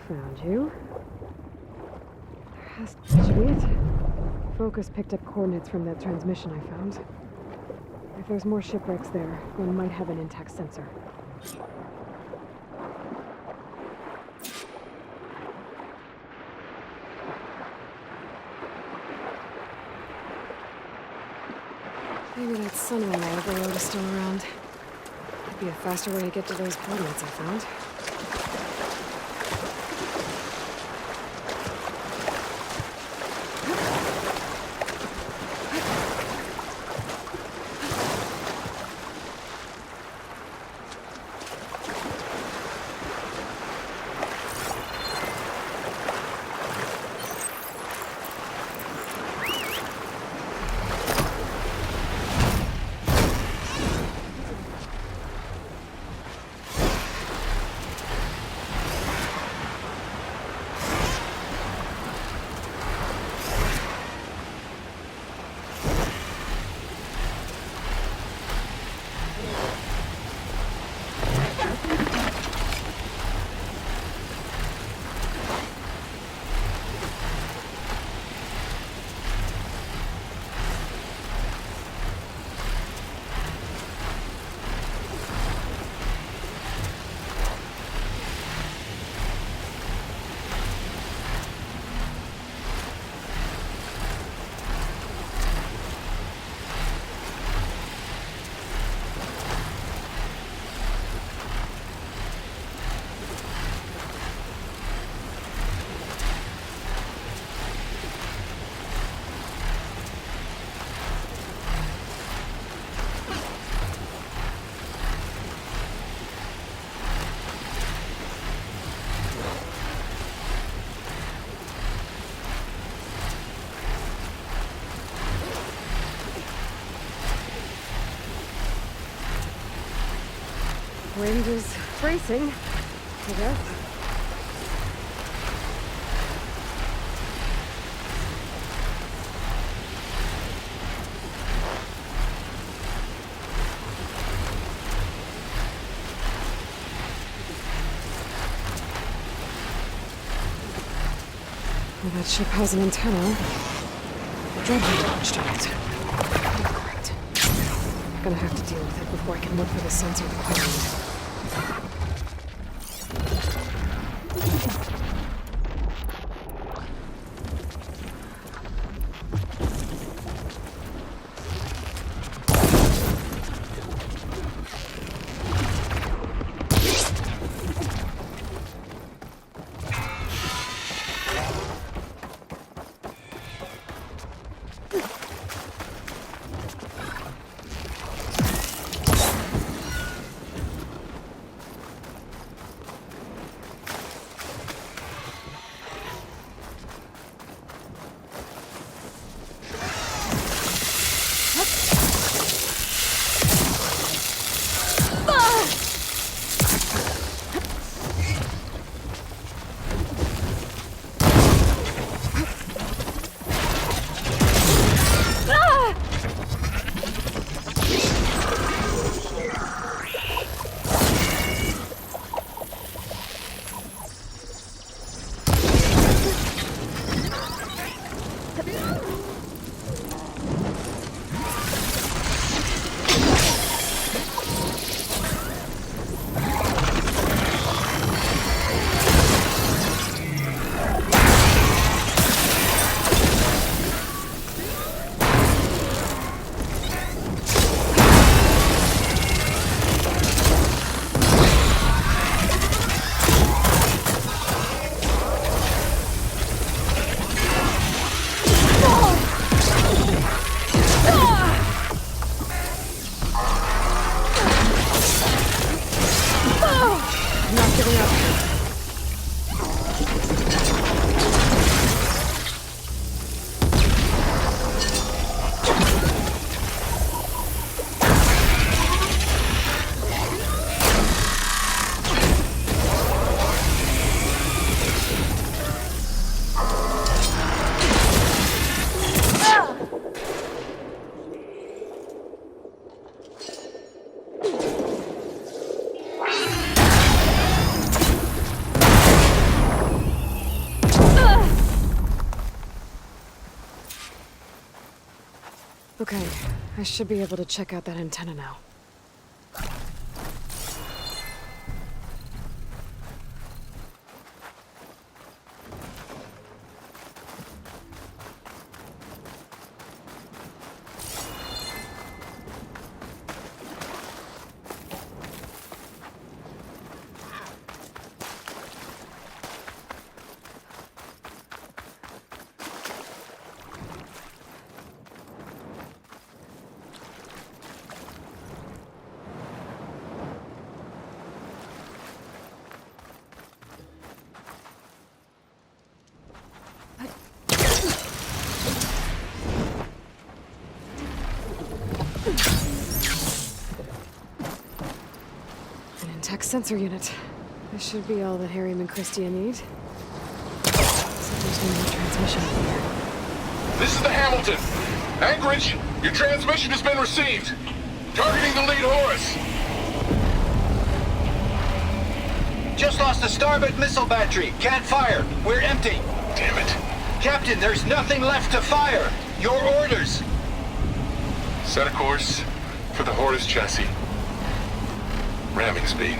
Found you. That should be it. Focus picked up coordinates from that transmission I found. If there's more shipwrecks there, one might have an intact sensor. Maybe that sunray light below is still around. Could be a faster way to get to those coordinates I found. Wind is bracing, I guess. Well, that ship has an antenna. The dreadnought launched on it. Great. Gonna have to deal with it before I can look for the sensor that fired. Okay, I should be able to check out that antenna now. An intact sensor unit. This should be all that Harry and Christia need. Except there's no more transmission up here. This is the Hamilton. Anchorage, your transmission has been received. Targeting the lead Horus. Just lost the starboard missile battery. Can't fire. We're empty. Damn it. Captain, there's nothing left to fire. Your orders. Set a course for the Horus chassis. Ramming speed.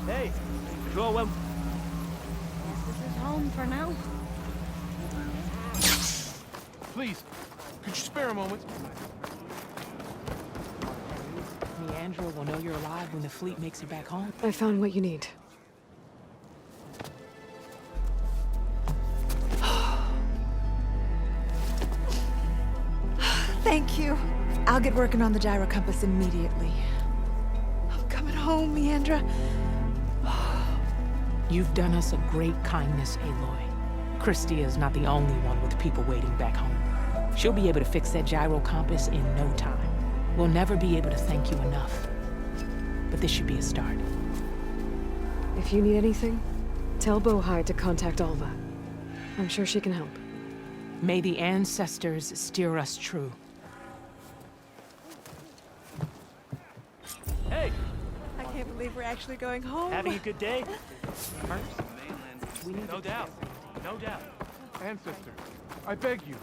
Hey, sure well. This is home for now. Please, could you spare a moment? Leandra will know you're alive when the fleet makes it back home. I found what you need. Thank you. I'll get working on the gyro compass immediately. I'm coming home, Leandra. You've done us a great kindness, Aloy. Christy is not the only one with people waiting back home. She'll be able to fix that gyro compass in no time. We'll never be able to thank you enough. But this should be a start. If you need anything, tell Bohai to contact Alva. I'm sure she can help. May the ancestors steer us true. Hey! I can't believe we're actually going home. Having a good day? No doubt. No doubt. Ancestor, I beg you.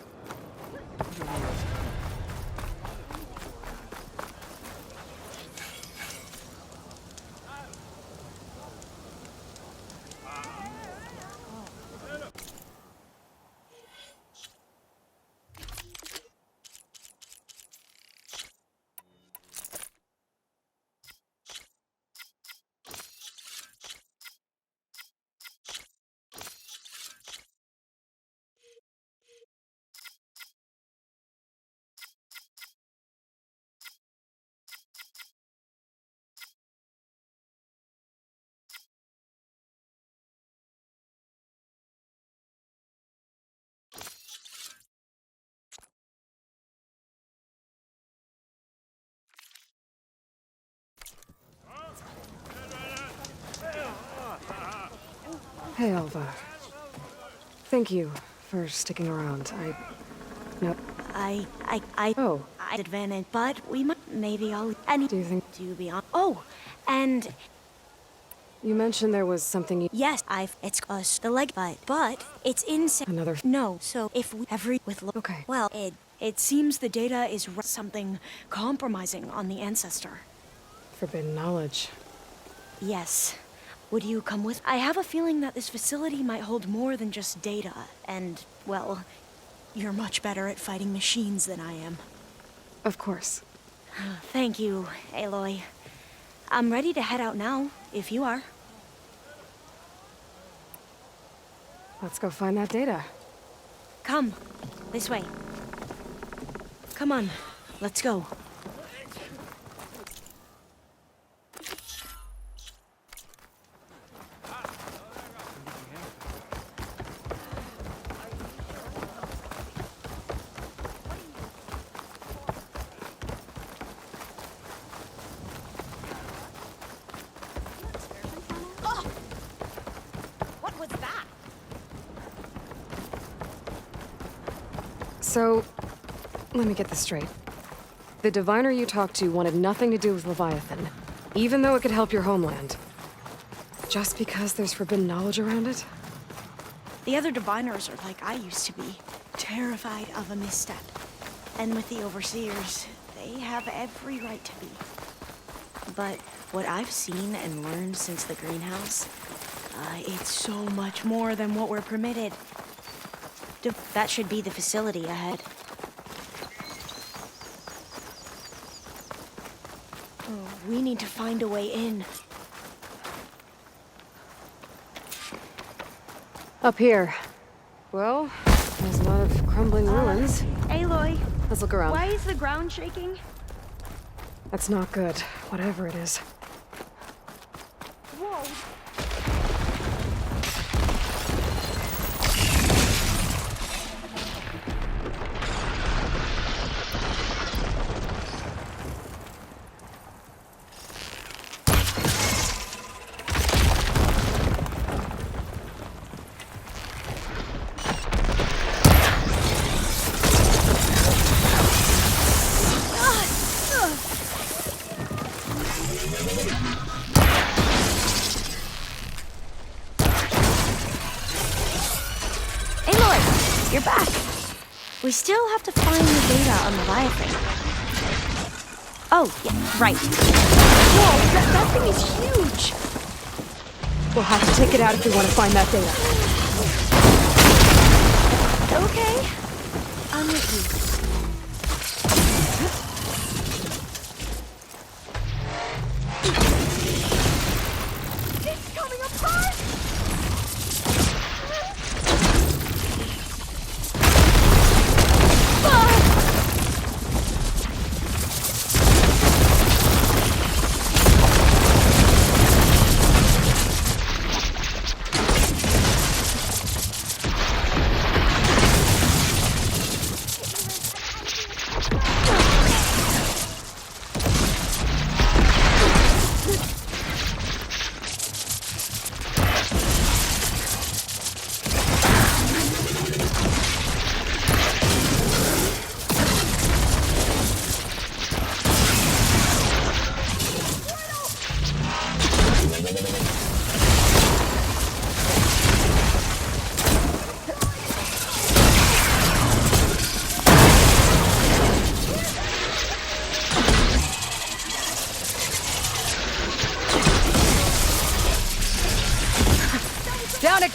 Hey, Alva. Thank you for sticking around. Yep. Oh. Advantage, but we might, maybe I'll, Do you think... to be on. Oh, and... You mentioned there was something you... Yes, it's us, the leg, but it's insane. Another... No, so if we, Okay. Well, it seems the data is something compromising on the ancestor. Forbidden knowledge. Yes. Would you come with? I have a feeling that this facility might hold more than just data, and, well, you're much better at fighting machines than I am. Of course. Thank you, Aloy. I'm ready to head out now, if you are. Let's go find that data. Come. This way. Come on. Let's go. So, let me get this straight. The diviner you talked to wanted nothing to do with Leviathan, even though it could help your homeland. Just because there's forbidden knowledge around it? The other diviners are like I used to be, terrified of a misstep. And with the overseers, they have every right to be. But what I've seen and learned since the greenhouse, it's so much more than what we're permitted. That should be the facility ahead. Oh, we need to find a way in. Up here. Well, there's a lot of crumbling ruins. Aloy. Let's look around. Why is the ground shaking? That's not good, whatever it is. Whoa. You're back. We still have to find the data on Leviathan. Oh, yeah, right. Whoa, that thing is huge. We'll have to take it out if we want to find that data. Okay. I'm with you. It's coming apart!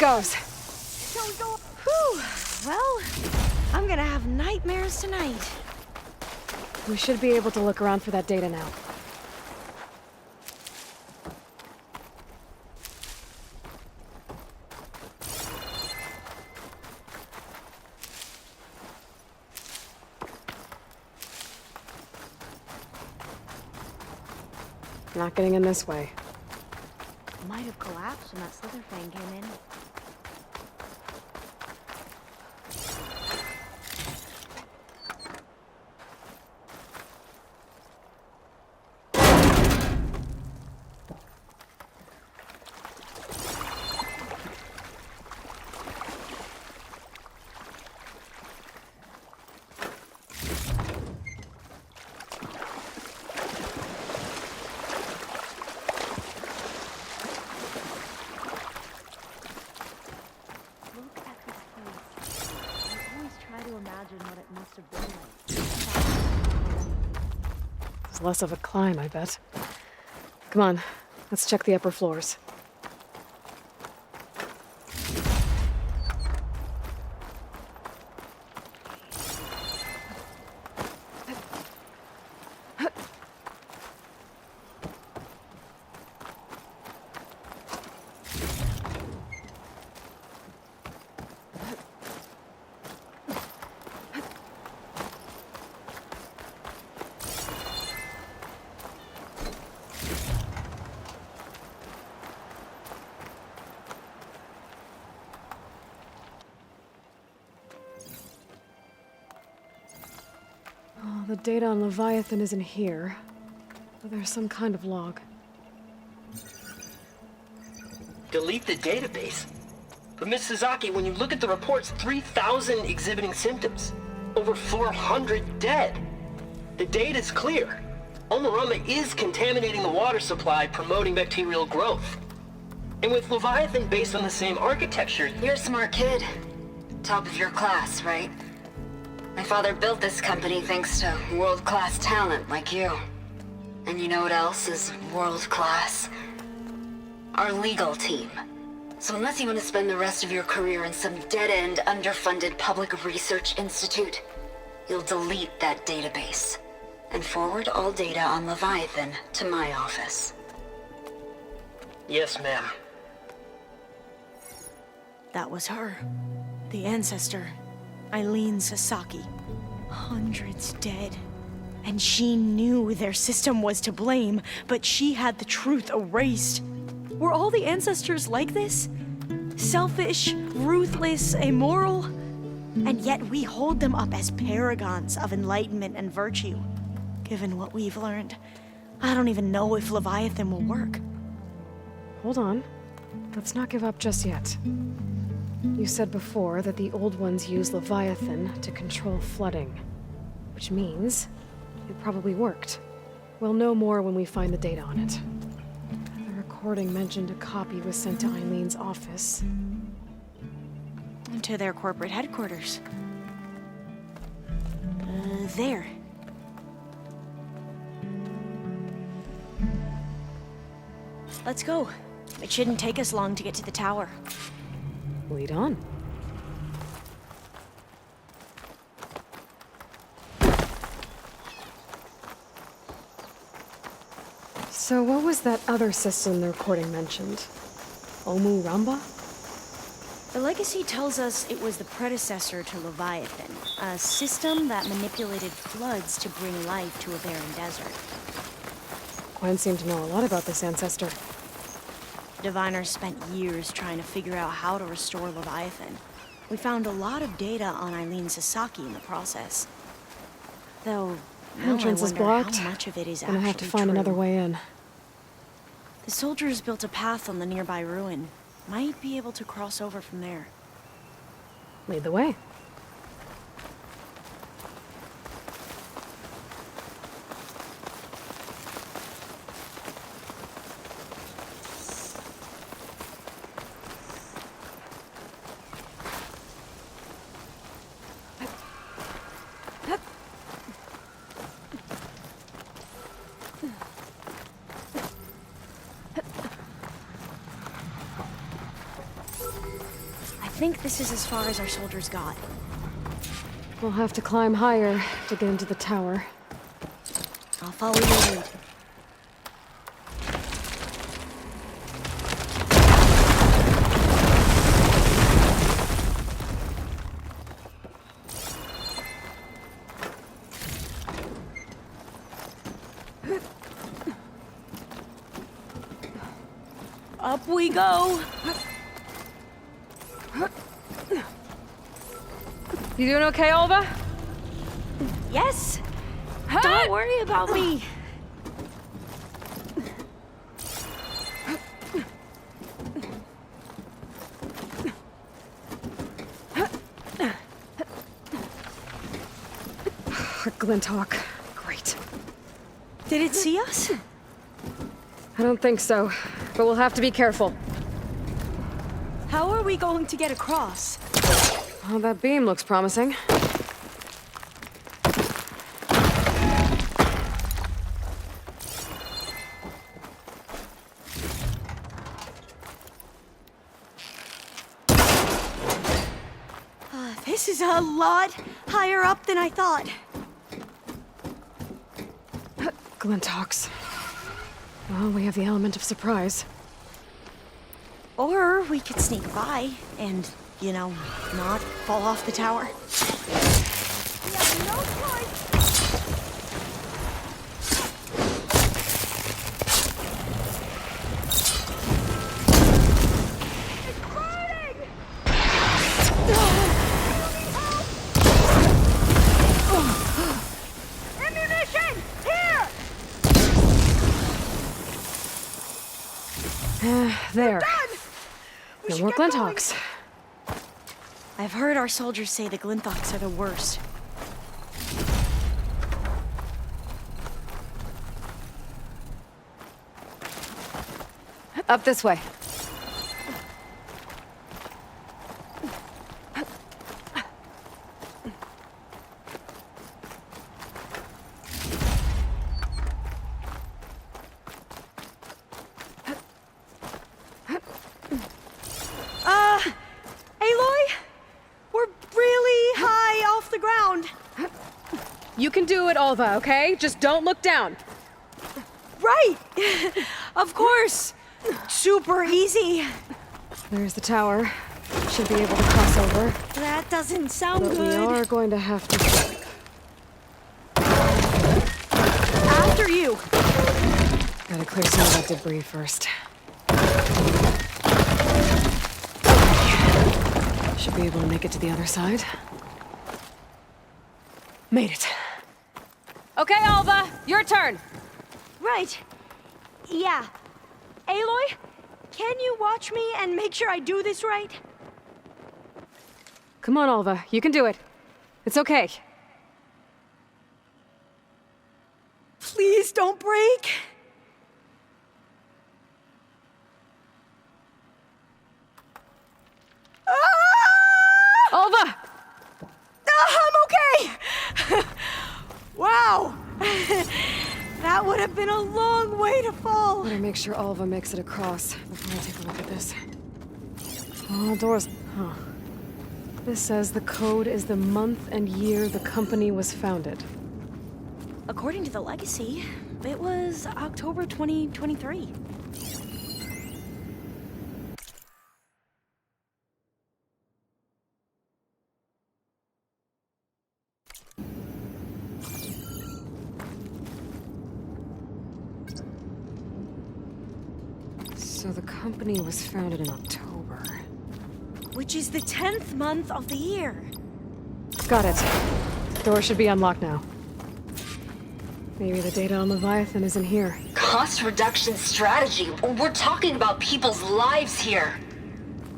goes. Whew. Well, I'm gonna have nightmares tonight. We should be able to look around for that data now. Not getting in this way. Might have collapsed when that slither fan came in. It's less of a climb, I bet. Come on, let's check the upper floors. The data on Leviathan isn't here, but there's some kind of log. Delete the database? But Miss Sasaki, when you look at the reports, 3,000 exhibiting symptoms. Over 400 dead. The data's clear. Omarama is contaminating the water supply, promoting bacterial growth. And with Leviathan based on the same architecture... You're a smart kid. Top of your class, right? My father built this company thanks to world-class talent like you. And you know what else is world-class? Our legal team. So unless you want to spend the rest of your career in some dead-end, underfunded public research institute, you'll delete that database and forward all data on Leviathan to my office. Yes, ma'am. That was her. The ancestor. Eileen Sasaki. Hundreds dead. And she knew their system was to blame, but she had the truth erased. Were all the ancestors like this? Selfish, ruthless, immoral? And yet we hold them up as paragons of enlightenment and virtue. Given what we've learned, I don't even know if Leviathan will work. Hold on. Let's not give up just yet. You said before that the old ones use Leviathan to control flooding. Which means it probably worked. We'll know more when we find the data on it. The recording mentioned a copy was sent to Eileen's office. To their corporate headquarters. There. Let's go. It shouldn't take us long to get to the tower. Lead on. So what was that other system the recording mentioned? Omu Ramba? The legacy tells us it was the predecessor to Leviathan, a system that manipulated floods to bring life to a barren desert. Gwen seemed to know a lot about this ancestor. Diviners spent years trying to figure out how to restore Leviathan. We found a lot of data on Eileen Sasaki in the process. Though, now Entrance I is wonder blocked. how much of it is Gonna actually have to find true. another way in. The soldiers built a path on the nearby ruin. Might be able to cross over from there. Lead the way. think this is as far as our soldiers got. We'll have to climb higher to get into the tower. I'll follow your lead. Up we go. You doing okay, Alva? Yes. Don't worry about me. Glinthawk. Great. Did it see us? I don't think so, but we'll have to be careful. How are we going to get across? Oh, that beam looks promising. This is a lot higher up than I thought. Glinthawks. Well, we have the element of surprise. Or we could sneak by and, you know, not fall off the tower. We have no choice. There. No more Glinthawks. I've heard our soldiers say the Glinthawks are the worst. Up this way. Aloy? We're really high off the ground. You can do it, Alva, okay? Just don't look down. Right! Of course! Super easy. There's the tower. Should be able to cross over. That doesn't sound But good. we are going to have to... After you! Gotta clear some of that debris first. Should be able to make it to the other side. Made it. Okay, Alva, your turn. Right. Yeah. Aloy, can you watch me and make sure I do this right? Come on, Alva, you can do it. It's okay. Please don't break. Alva! I'm okay! Wow! That would have been a long way to fall. Better make sure Alva makes it across before I take a look at this. Oh, doors. Huh. This says the code is the month and year the company was founded. According to the legacy, it was October 2023. So the company was founded in October. Which is the 10th month of the year. Got it. Door should be unlocked now. Maybe the data on Leviathan is in here. Cost reduction strategy? We're talking about people's lives here.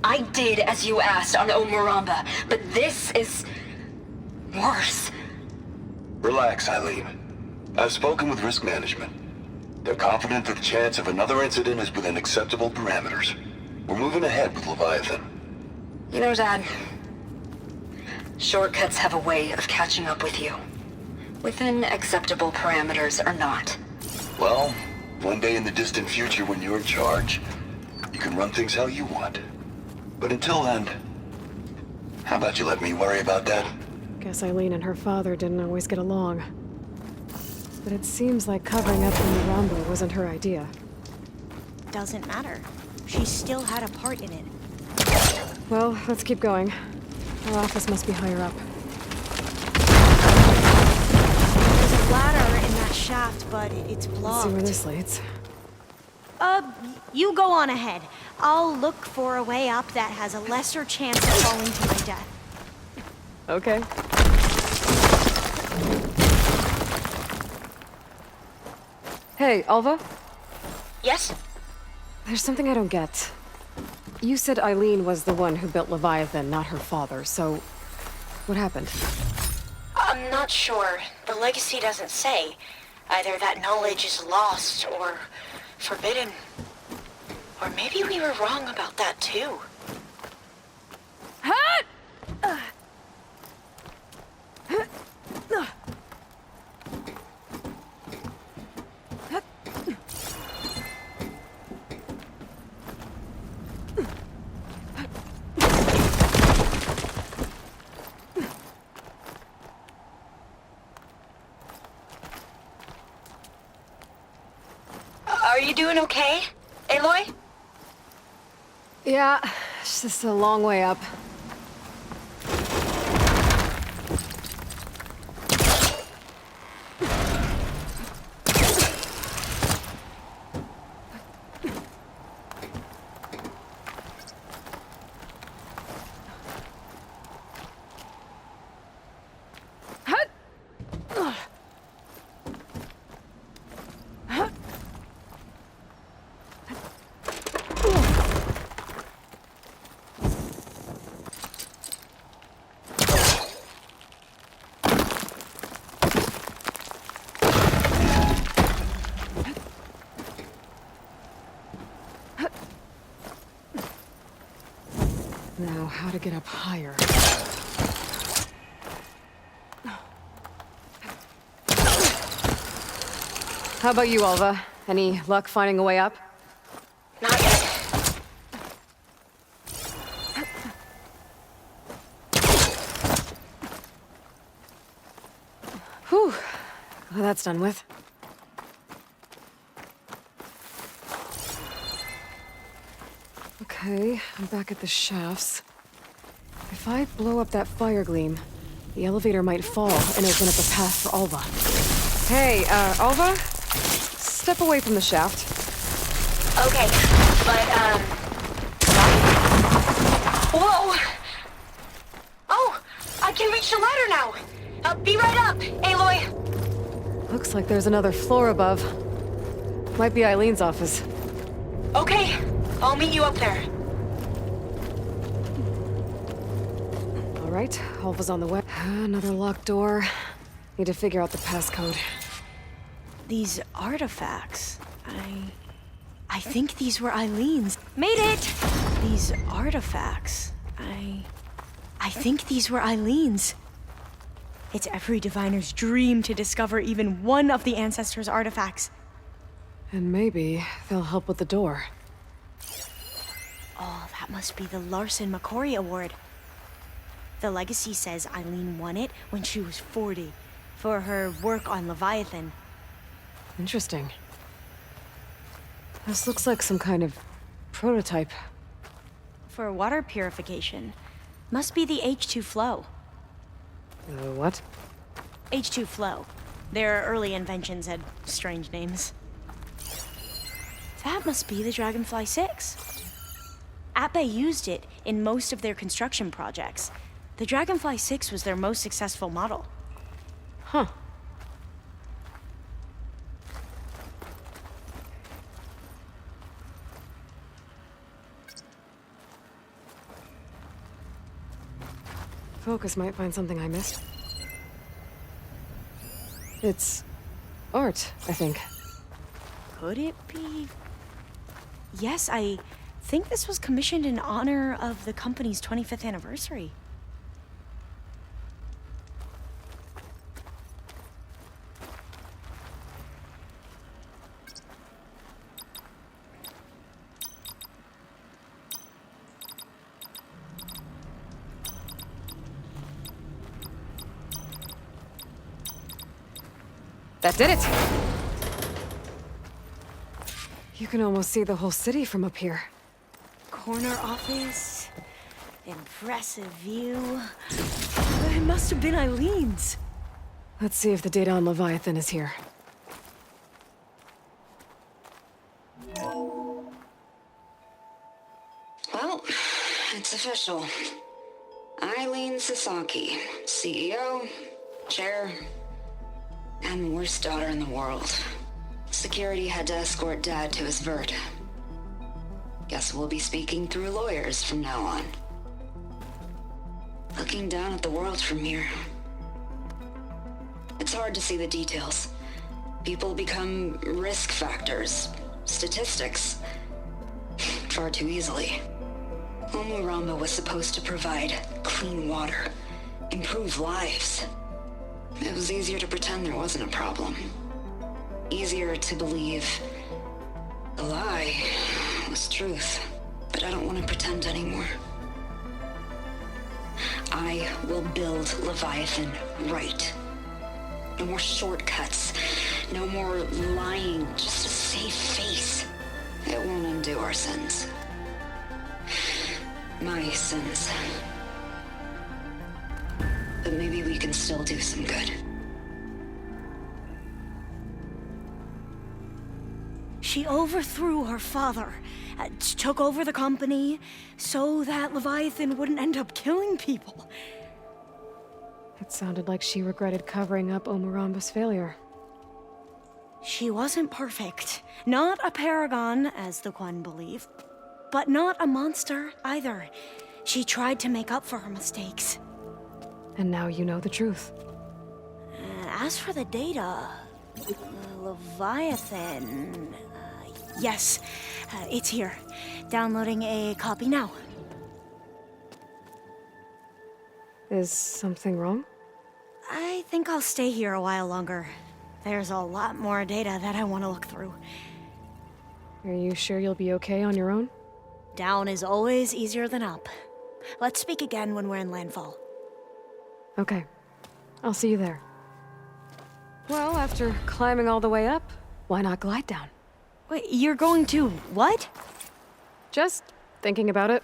I did as you asked on Omaramba, but this is... worse. Relax, Eileen. I've spoken with risk management. They're confident that the chance of another incident is within acceptable parameters. We're moving ahead with Leviathan. You know, Dad, shortcuts have a way of catching up with you. Within acceptable parameters or not. Well, one day in the distant future when you're in charge, you can run things how you want. But until then, How about you let me worry about that? Guess Eileen and her father didn't always get along. But it seems like covering up in the Rambo wasn't her idea. Doesn't matter. She still had a part in it. Well, let's keep going. Our office must be higher up. There's a ladder in that shaft, but it's blocked. Let's see where this leads. You go on ahead. I'll look for a way up that has a lesser chance of falling to my death. Okay. Hey, Alva? Yes? There's something I don't get. You said Eileen was the one who built Leviathan, not her father, so... what happened? I'm not sure. The legacy doesn't say. Either that knowledge is lost or forbidden. Or maybe we were wrong about that too. Are you doing okay, Aloy? Yeah, it's just a long way up. Now, how to get up higher? How about you, Alva? Any luck finding a way up? Not yet. Whew. Well, that's done with. Okay, I'm back at the shafts. If I blow up that fire gleam, the elevator might fall and open up a path for Alva. Hey, Alva? Step away from the shaft. Okay, but, Whoa! Oh! I can reach the ladder now! Be right up, Aloy! Looks like there's another floor above. Might be Eileen's office. Okay, I'll meet you up there. All right, Alva's on the way. Another locked door. Need to figure out the passcode. These artifacts, I think these were Eileen's. Made it! These artifacts, I think these were Eileen's. It's every diviner's dream to discover even one of the ancestors' artifacts. And maybe they'll help with the door. Oh, that must be the Larson McCory Award. The legacy says Eileen won it when she was 40 for her work on Leviathan. Interesting. This looks like some kind of prototype. For water purification. Must be the H2 flow. What? H2 flow. Their early inventions had strange names. That must be the Dragonfly 6. Ape used it in most of their construction projects. The Dragonfly 6 was their most successful model. Huh. Focus might find something I missed. It's art, I think. Could it be? Yes, I think this was commissioned in honor of the company's 25th anniversary. That did it! You can almost see the whole city from up here. Corner office. Impressive view. It must have been Eileen's. Let's see if the data on Leviathan is here. Well, it's official. Eileen Sasaki, CEO, chair, and worst daughter in the world. Security had to escort Dad to his vert. Guess we'll be speaking through lawyers from now on. Looking down at the world from here. It's hard to see the details. People become risk factors, statistics, far too easily. Omuramba was supposed to provide clean water, improve lives. It was easier to pretend there wasn't a problem. Easier to believe the lie was truth. But I don't want to pretend anymore. I will build Leviathan right. No more shortcuts. No more lying just to save face. It won't undo our sins. My sins. But maybe we can still do some good. She overthrew her father, took over the company, so that Leviathan wouldn't end up killing people. It sounded like she regretted covering up Omuramba's failure. She wasn't perfect. Not a paragon, as the Quan believe. But not a monster, either. She tried to make up for her mistakes. And now you know the truth. As for the data... Leviathan... yes, it's here. Downloading a copy now. Is something wrong? I think I'll stay here a while longer. There's a lot more data that I want to look through. Are you sure you'll be okay on your own? Down is always easier than up. Let's speak again when we're in landfall. Okay. I'll see you there. Well, after climbing all the way up, why not glide down? Wait, you're going to what? Just thinking about it.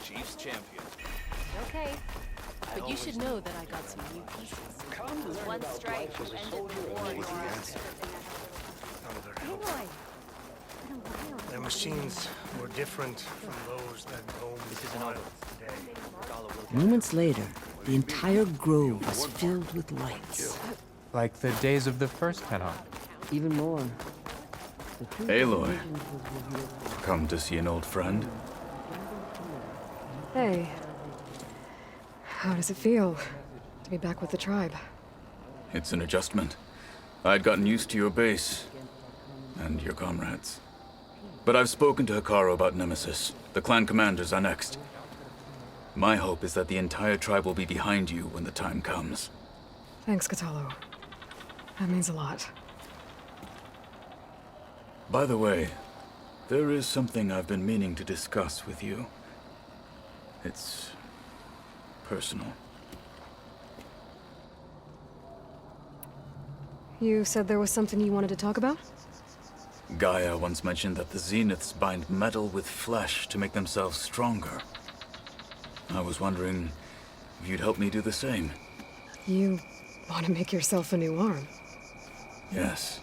Chiefs champion. Okay. But you should know that I got some new pieces. One strike ended the war. Aloy. Their machines were different from those that roamed the wild today. Moments later, the entire grove was filled with lights. Like the days of the first Penhawk. Even more. Aloy. Come to see an old friend? Hey. How does it feel to be back with the tribe? It's an adjustment. I'd gotten used to your base and your comrades. But I've spoken to Hikaru about Nemesis. The clan commanders are next. My hope is that the entire tribe will be behind you when the time comes. Thanks, Katalo. That means a lot. By the way, there is something I've been meaning to discuss with you. It's personal. You said there was something you wanted to talk about? Gaia once mentioned that the Zeniths bind metal with flesh to make themselves stronger. I was wondering if you'd help me do the same. You want to make yourself a new arm? Yes.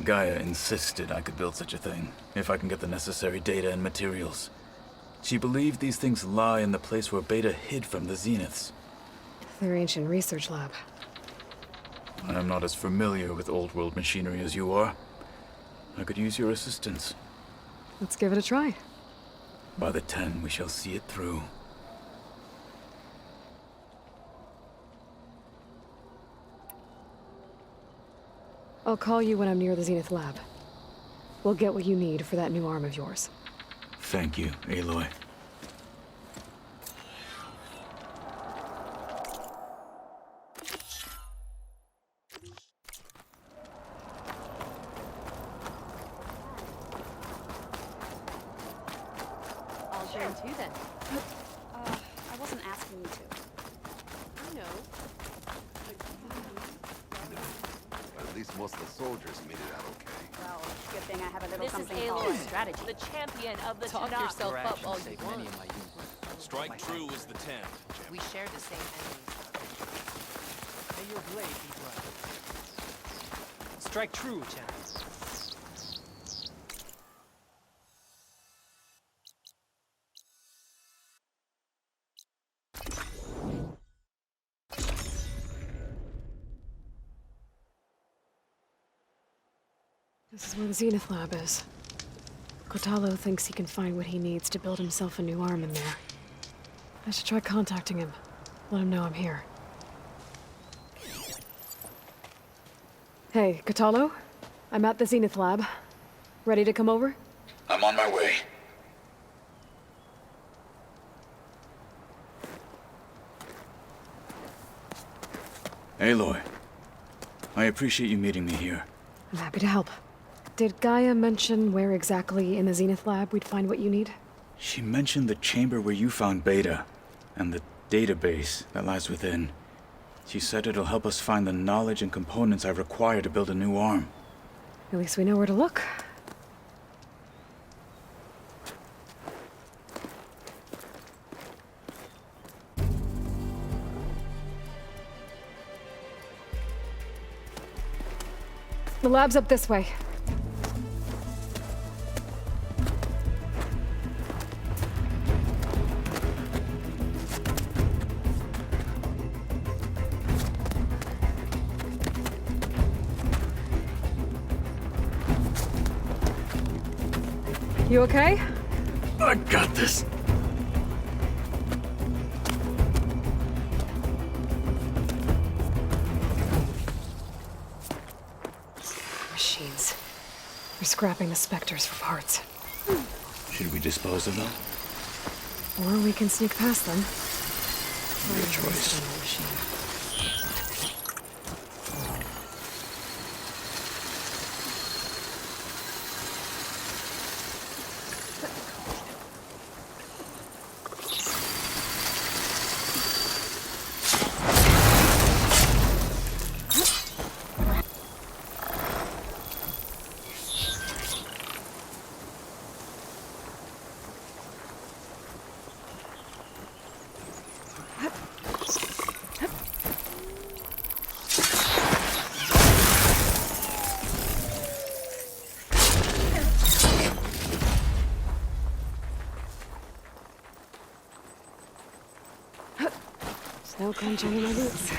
Gaia insisted I could build such a thing, if I can get the necessary data and materials. She believed these things lie in the place where Beta hid from the Zeniths. Their ancient research lab. I am not as familiar with old-world machinery as you are. I could use your assistance. Let's give it a try. By the 10, we shall see it through. I'll call you when I'm near the Zenith lab. We'll get what you need for that new arm of yours. Thank you, Aloy. I'll share too then. I wasn't asking you to. I know. At least most of the soldiers made it out okay. Well, good thing I have a little something called strategy. The champion of the Talk Tanakh. yourself Your up actions all you save want. many of my Strike true is the 10. We share the same enemies. May your blade be bright. Strike true, champion. This is where the Zenith lab is. Kotalo thinks he can find what he needs to build himself a new arm in there. I should try contacting him. Let him know I'm here. Hey, Kotalo? I'm at the Zenith lab. Ready to come over? I'm on my way. Aloy, I appreciate you meeting me here. I'm happy to help. Did Gaia mention where exactly in the Zenith lab we'd find what you need? She mentioned the chamber where you found Beta, and the database that lies within. She said it'll help us find the knowledge and components I require to build a new arm. At least we know where to look. The lab's up this way. You okay? I got this. Machines. They're scrapping the specters for parts. Should we dispose of them? Or we can sneak past them. Your choice. Snow crunching in my boots.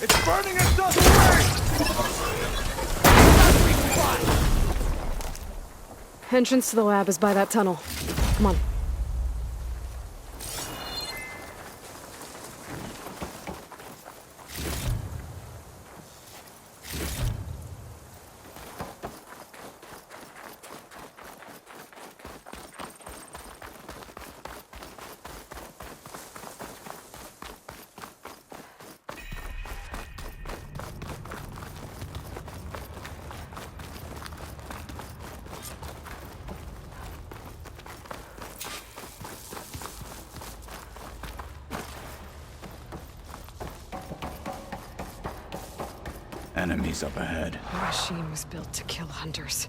It's burning us away! Entrance to the lab is by that tunnel. Come on. Enemies up ahead. The machine was built to kill hunters.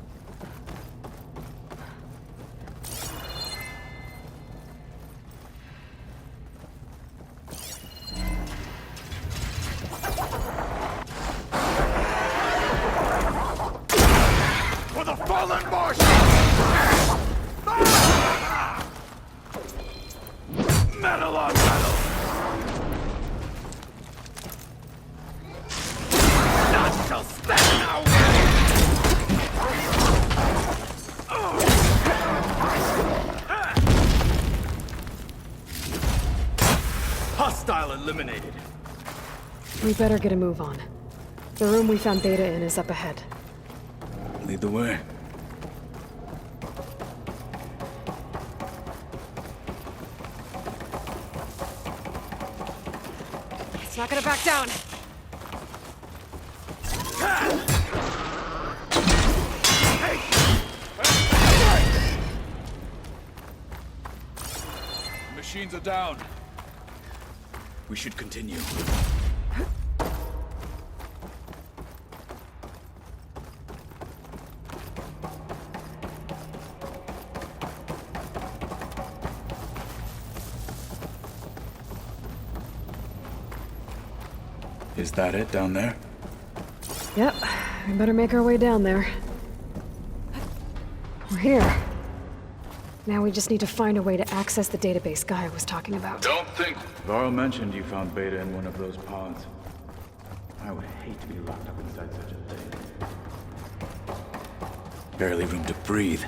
For the fallen Marshal! Metal on metal! None shall stand our way! Hostile eliminated. We better get a move on. The room we found Beta in is up ahead. Lead the way. It's not gonna back down. Machines are down. We should continue. Is that it down there? Yep, we better make our way down there. We're here. Now we just need to find a way to access the database Guy was talking about. Don't think... Varl mentioned you found Beta in one of those pods. I would hate to be locked up inside such a thing. Barely room to breathe.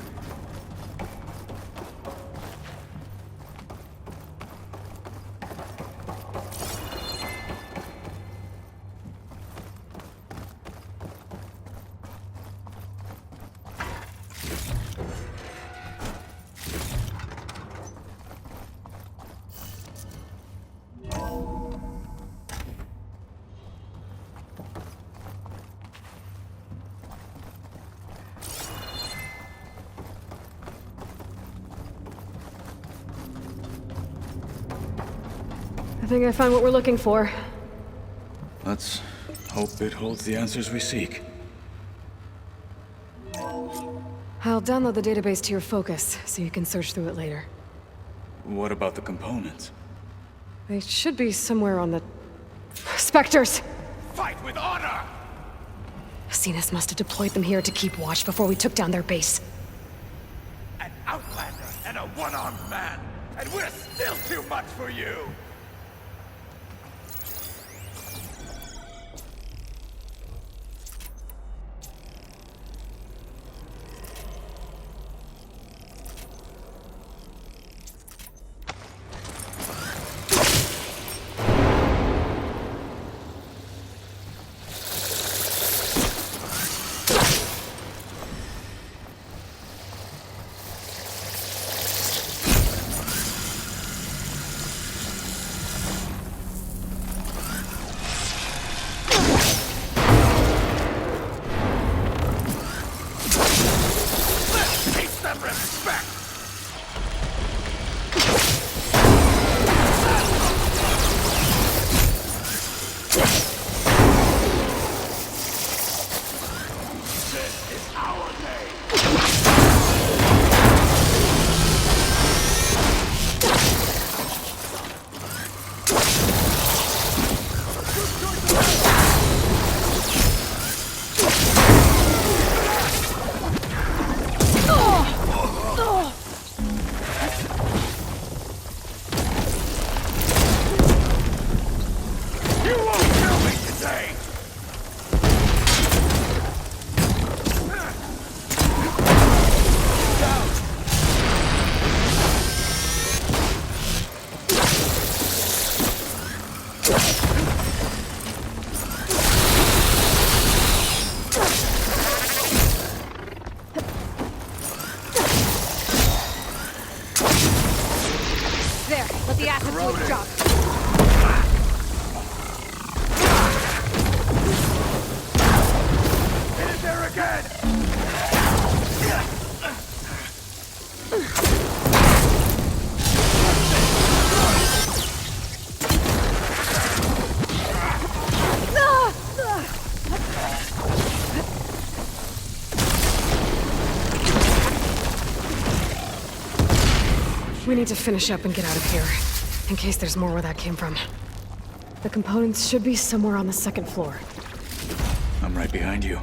I think I found what we're looking for. Let's hope it holds the answers we seek. I'll download the database to your Focus, so you can search through it later. What about the components? They should be somewhere on the... Spectres! Fight with honor! Cenas must have deployed them here to keep watch before we took down their base. An outlander and a one-armed man, and we're still too much for you! Let the acid fluid drop. Get in there again! We need to finish up and get out of here, in case there's more where that came from. The components should be somewhere on the second floor. I'm right behind you.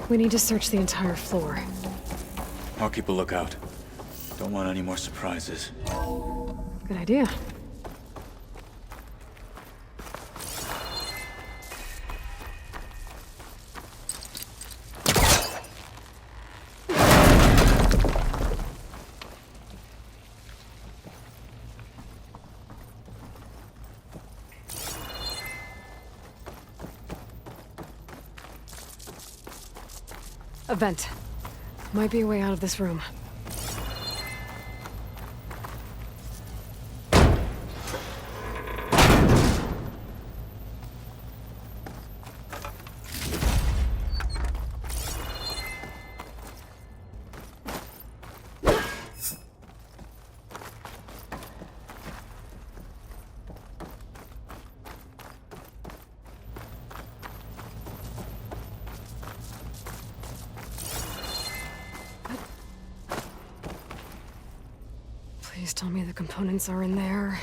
We need to search the entire floor. I'll keep a lookout. Don't want any more surprises. Good idea. A vent. Might be a way out of this room. Please tell me the components are in there.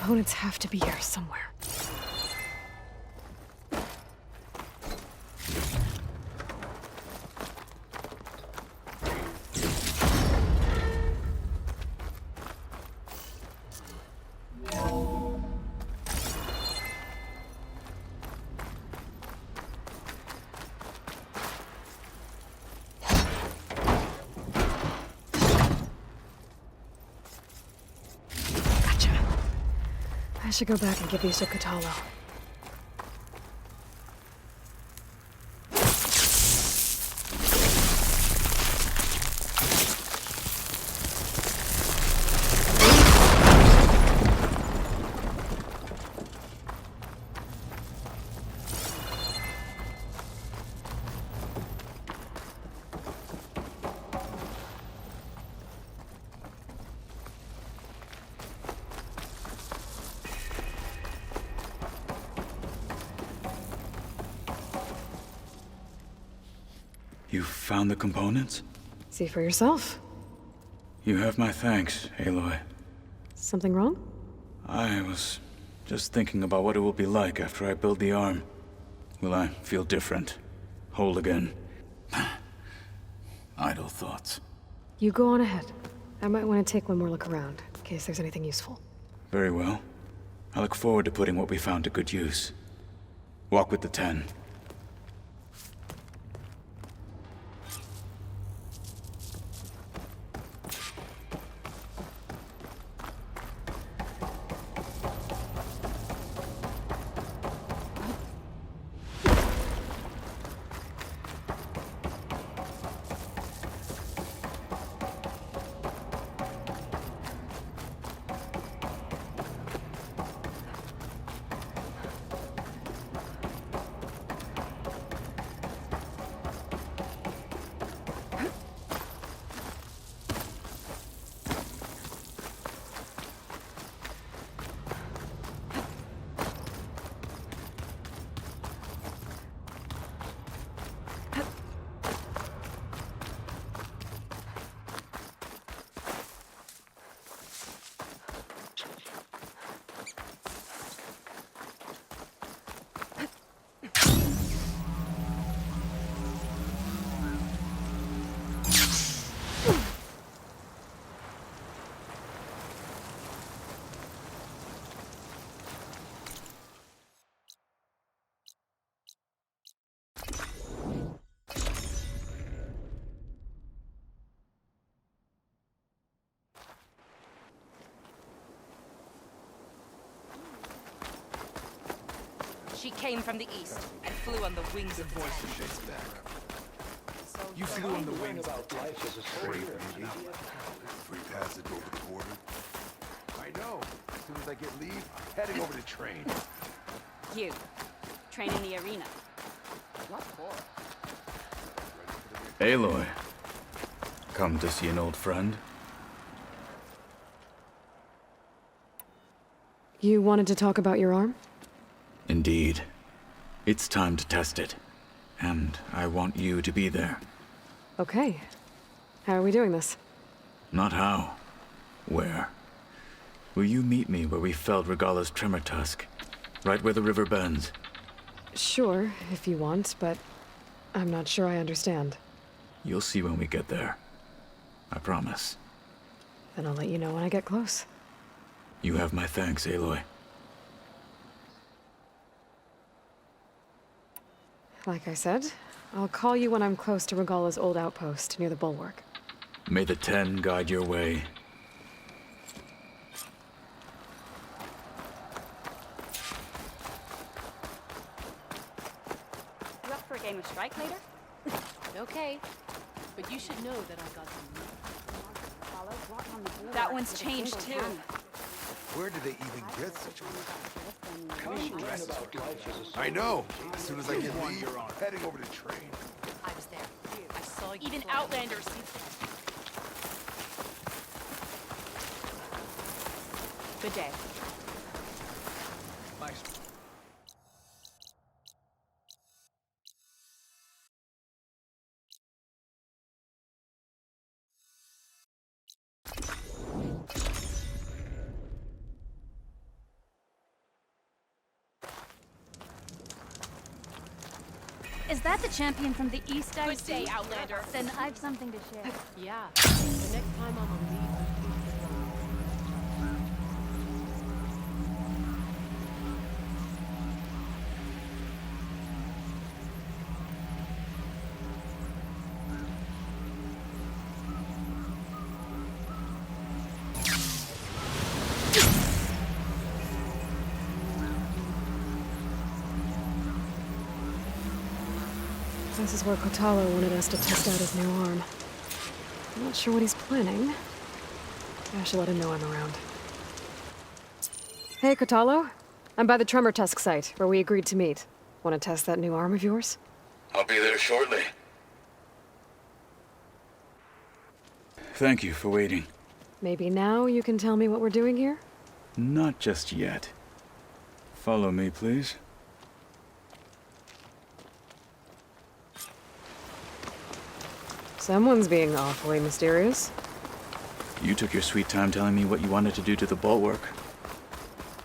Components have to be here somewhere. I should go back and give these to Katalo. You found the components? See for yourself. You have my thanks, Aloy. Something wrong? I was just thinking about what it will be like after I build the arm. Will I feel different? Whole again? Idle thoughts. You go on ahead. I might want to take one more look around, in case there's anything useful. Very well. I look forward to putting what we found to good use. Walk with the 10. She came from the east and flew on the wings of the Voice wind. the shit's back. You flew on the wings of the trade, maybe? Free passage over the border. I know. As soon as I get leave, I'm heading over to train. You. Train in the arena. What for? Aloy. Come to see an old friend? You wanted to talk about your arm? Indeed. It's time to test it. And I want you to be there. Okay. How are we doing this? Not how. Where? Will you meet me where we felled Regala's tremor tusk? Right where the river bends? Sure, if you want, but I'm not sure I understand. You'll see when we get there. I promise. Then I'll let you know when I get close. You have my thanks, Aloy. Like I said, I'll call you when I'm close to Regala's old outpost near the bulwark. May the 10 guide your way. You up for a game of strike later? Okay, but you should know that I got some. That one's changed too. Where did they even get such one? I know. As soon as I get leave, I'm heading over to train. I was there. I saw you. Even Outlanders see. Good day. Nice. Is that the champion from the east I see? Good day, Outlander. Then I've something to share. Yeah. The next time I'm on leave. This is where Kotalo wanted us to test out his new arm. I'm not sure what he's planning. I should let him know I'm around. Hey, Kotalo. I'm by the Tremor Tusk site, where we agreed to meet. Want to test that new arm of yours? I'll be there shortly. Thank you for waiting. Maybe now you can tell me what we're doing here? Not just yet. Follow me, please. Someone's being awfully mysterious. You took your sweet time telling me what you wanted to do to the bulwark.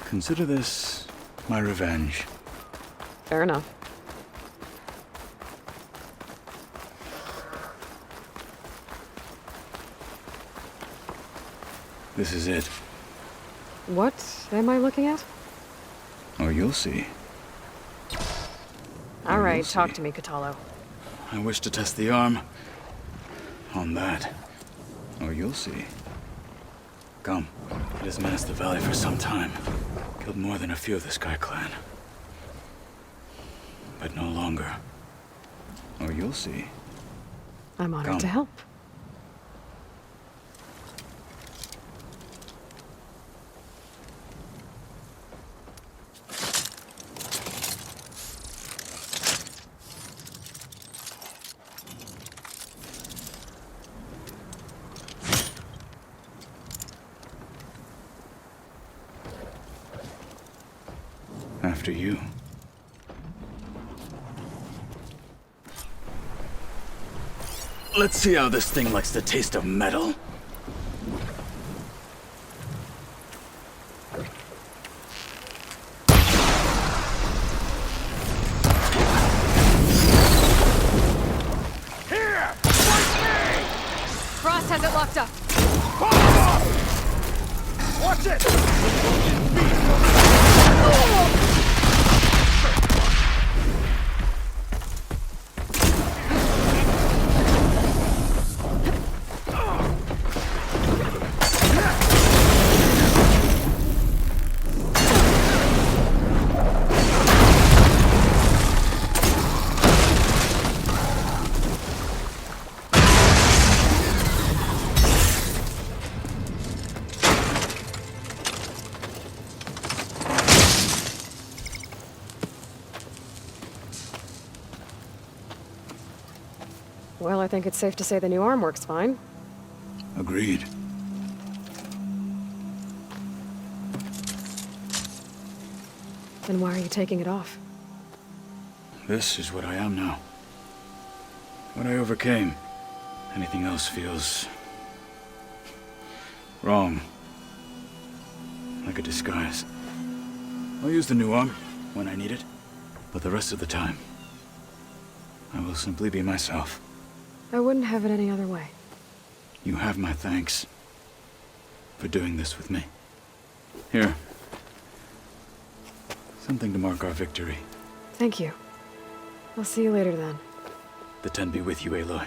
Consider this my revenge. Fair enough. This is it. What am I looking at? Oh, you'll see. All right, talk to me, Katalo. I wish to test the arm on that. Oh, you'll see. Come. It has menaced the valley for some time. Killed more than a few of the Sky Clan. But no longer. Oh, you'll see. I'm honored Come. to help. After you. Let's see how this thing likes the taste of metal. Here! Fight me! Frost has it locked up. Watch it! Well, I think it's safe to say the new arm works fine. Agreed. Then why are you taking it off? This is what I am now. What I overcame. Anything else feels wrong. Like a disguise. I'll use the new arm when I need it, but the rest of the time, I will simply be myself. I wouldn't have it any other way. You have my thanks for doing this with me. Here. Something to mark our victory. Thank you. I'll see you later then. The 10 be with you, Aloy.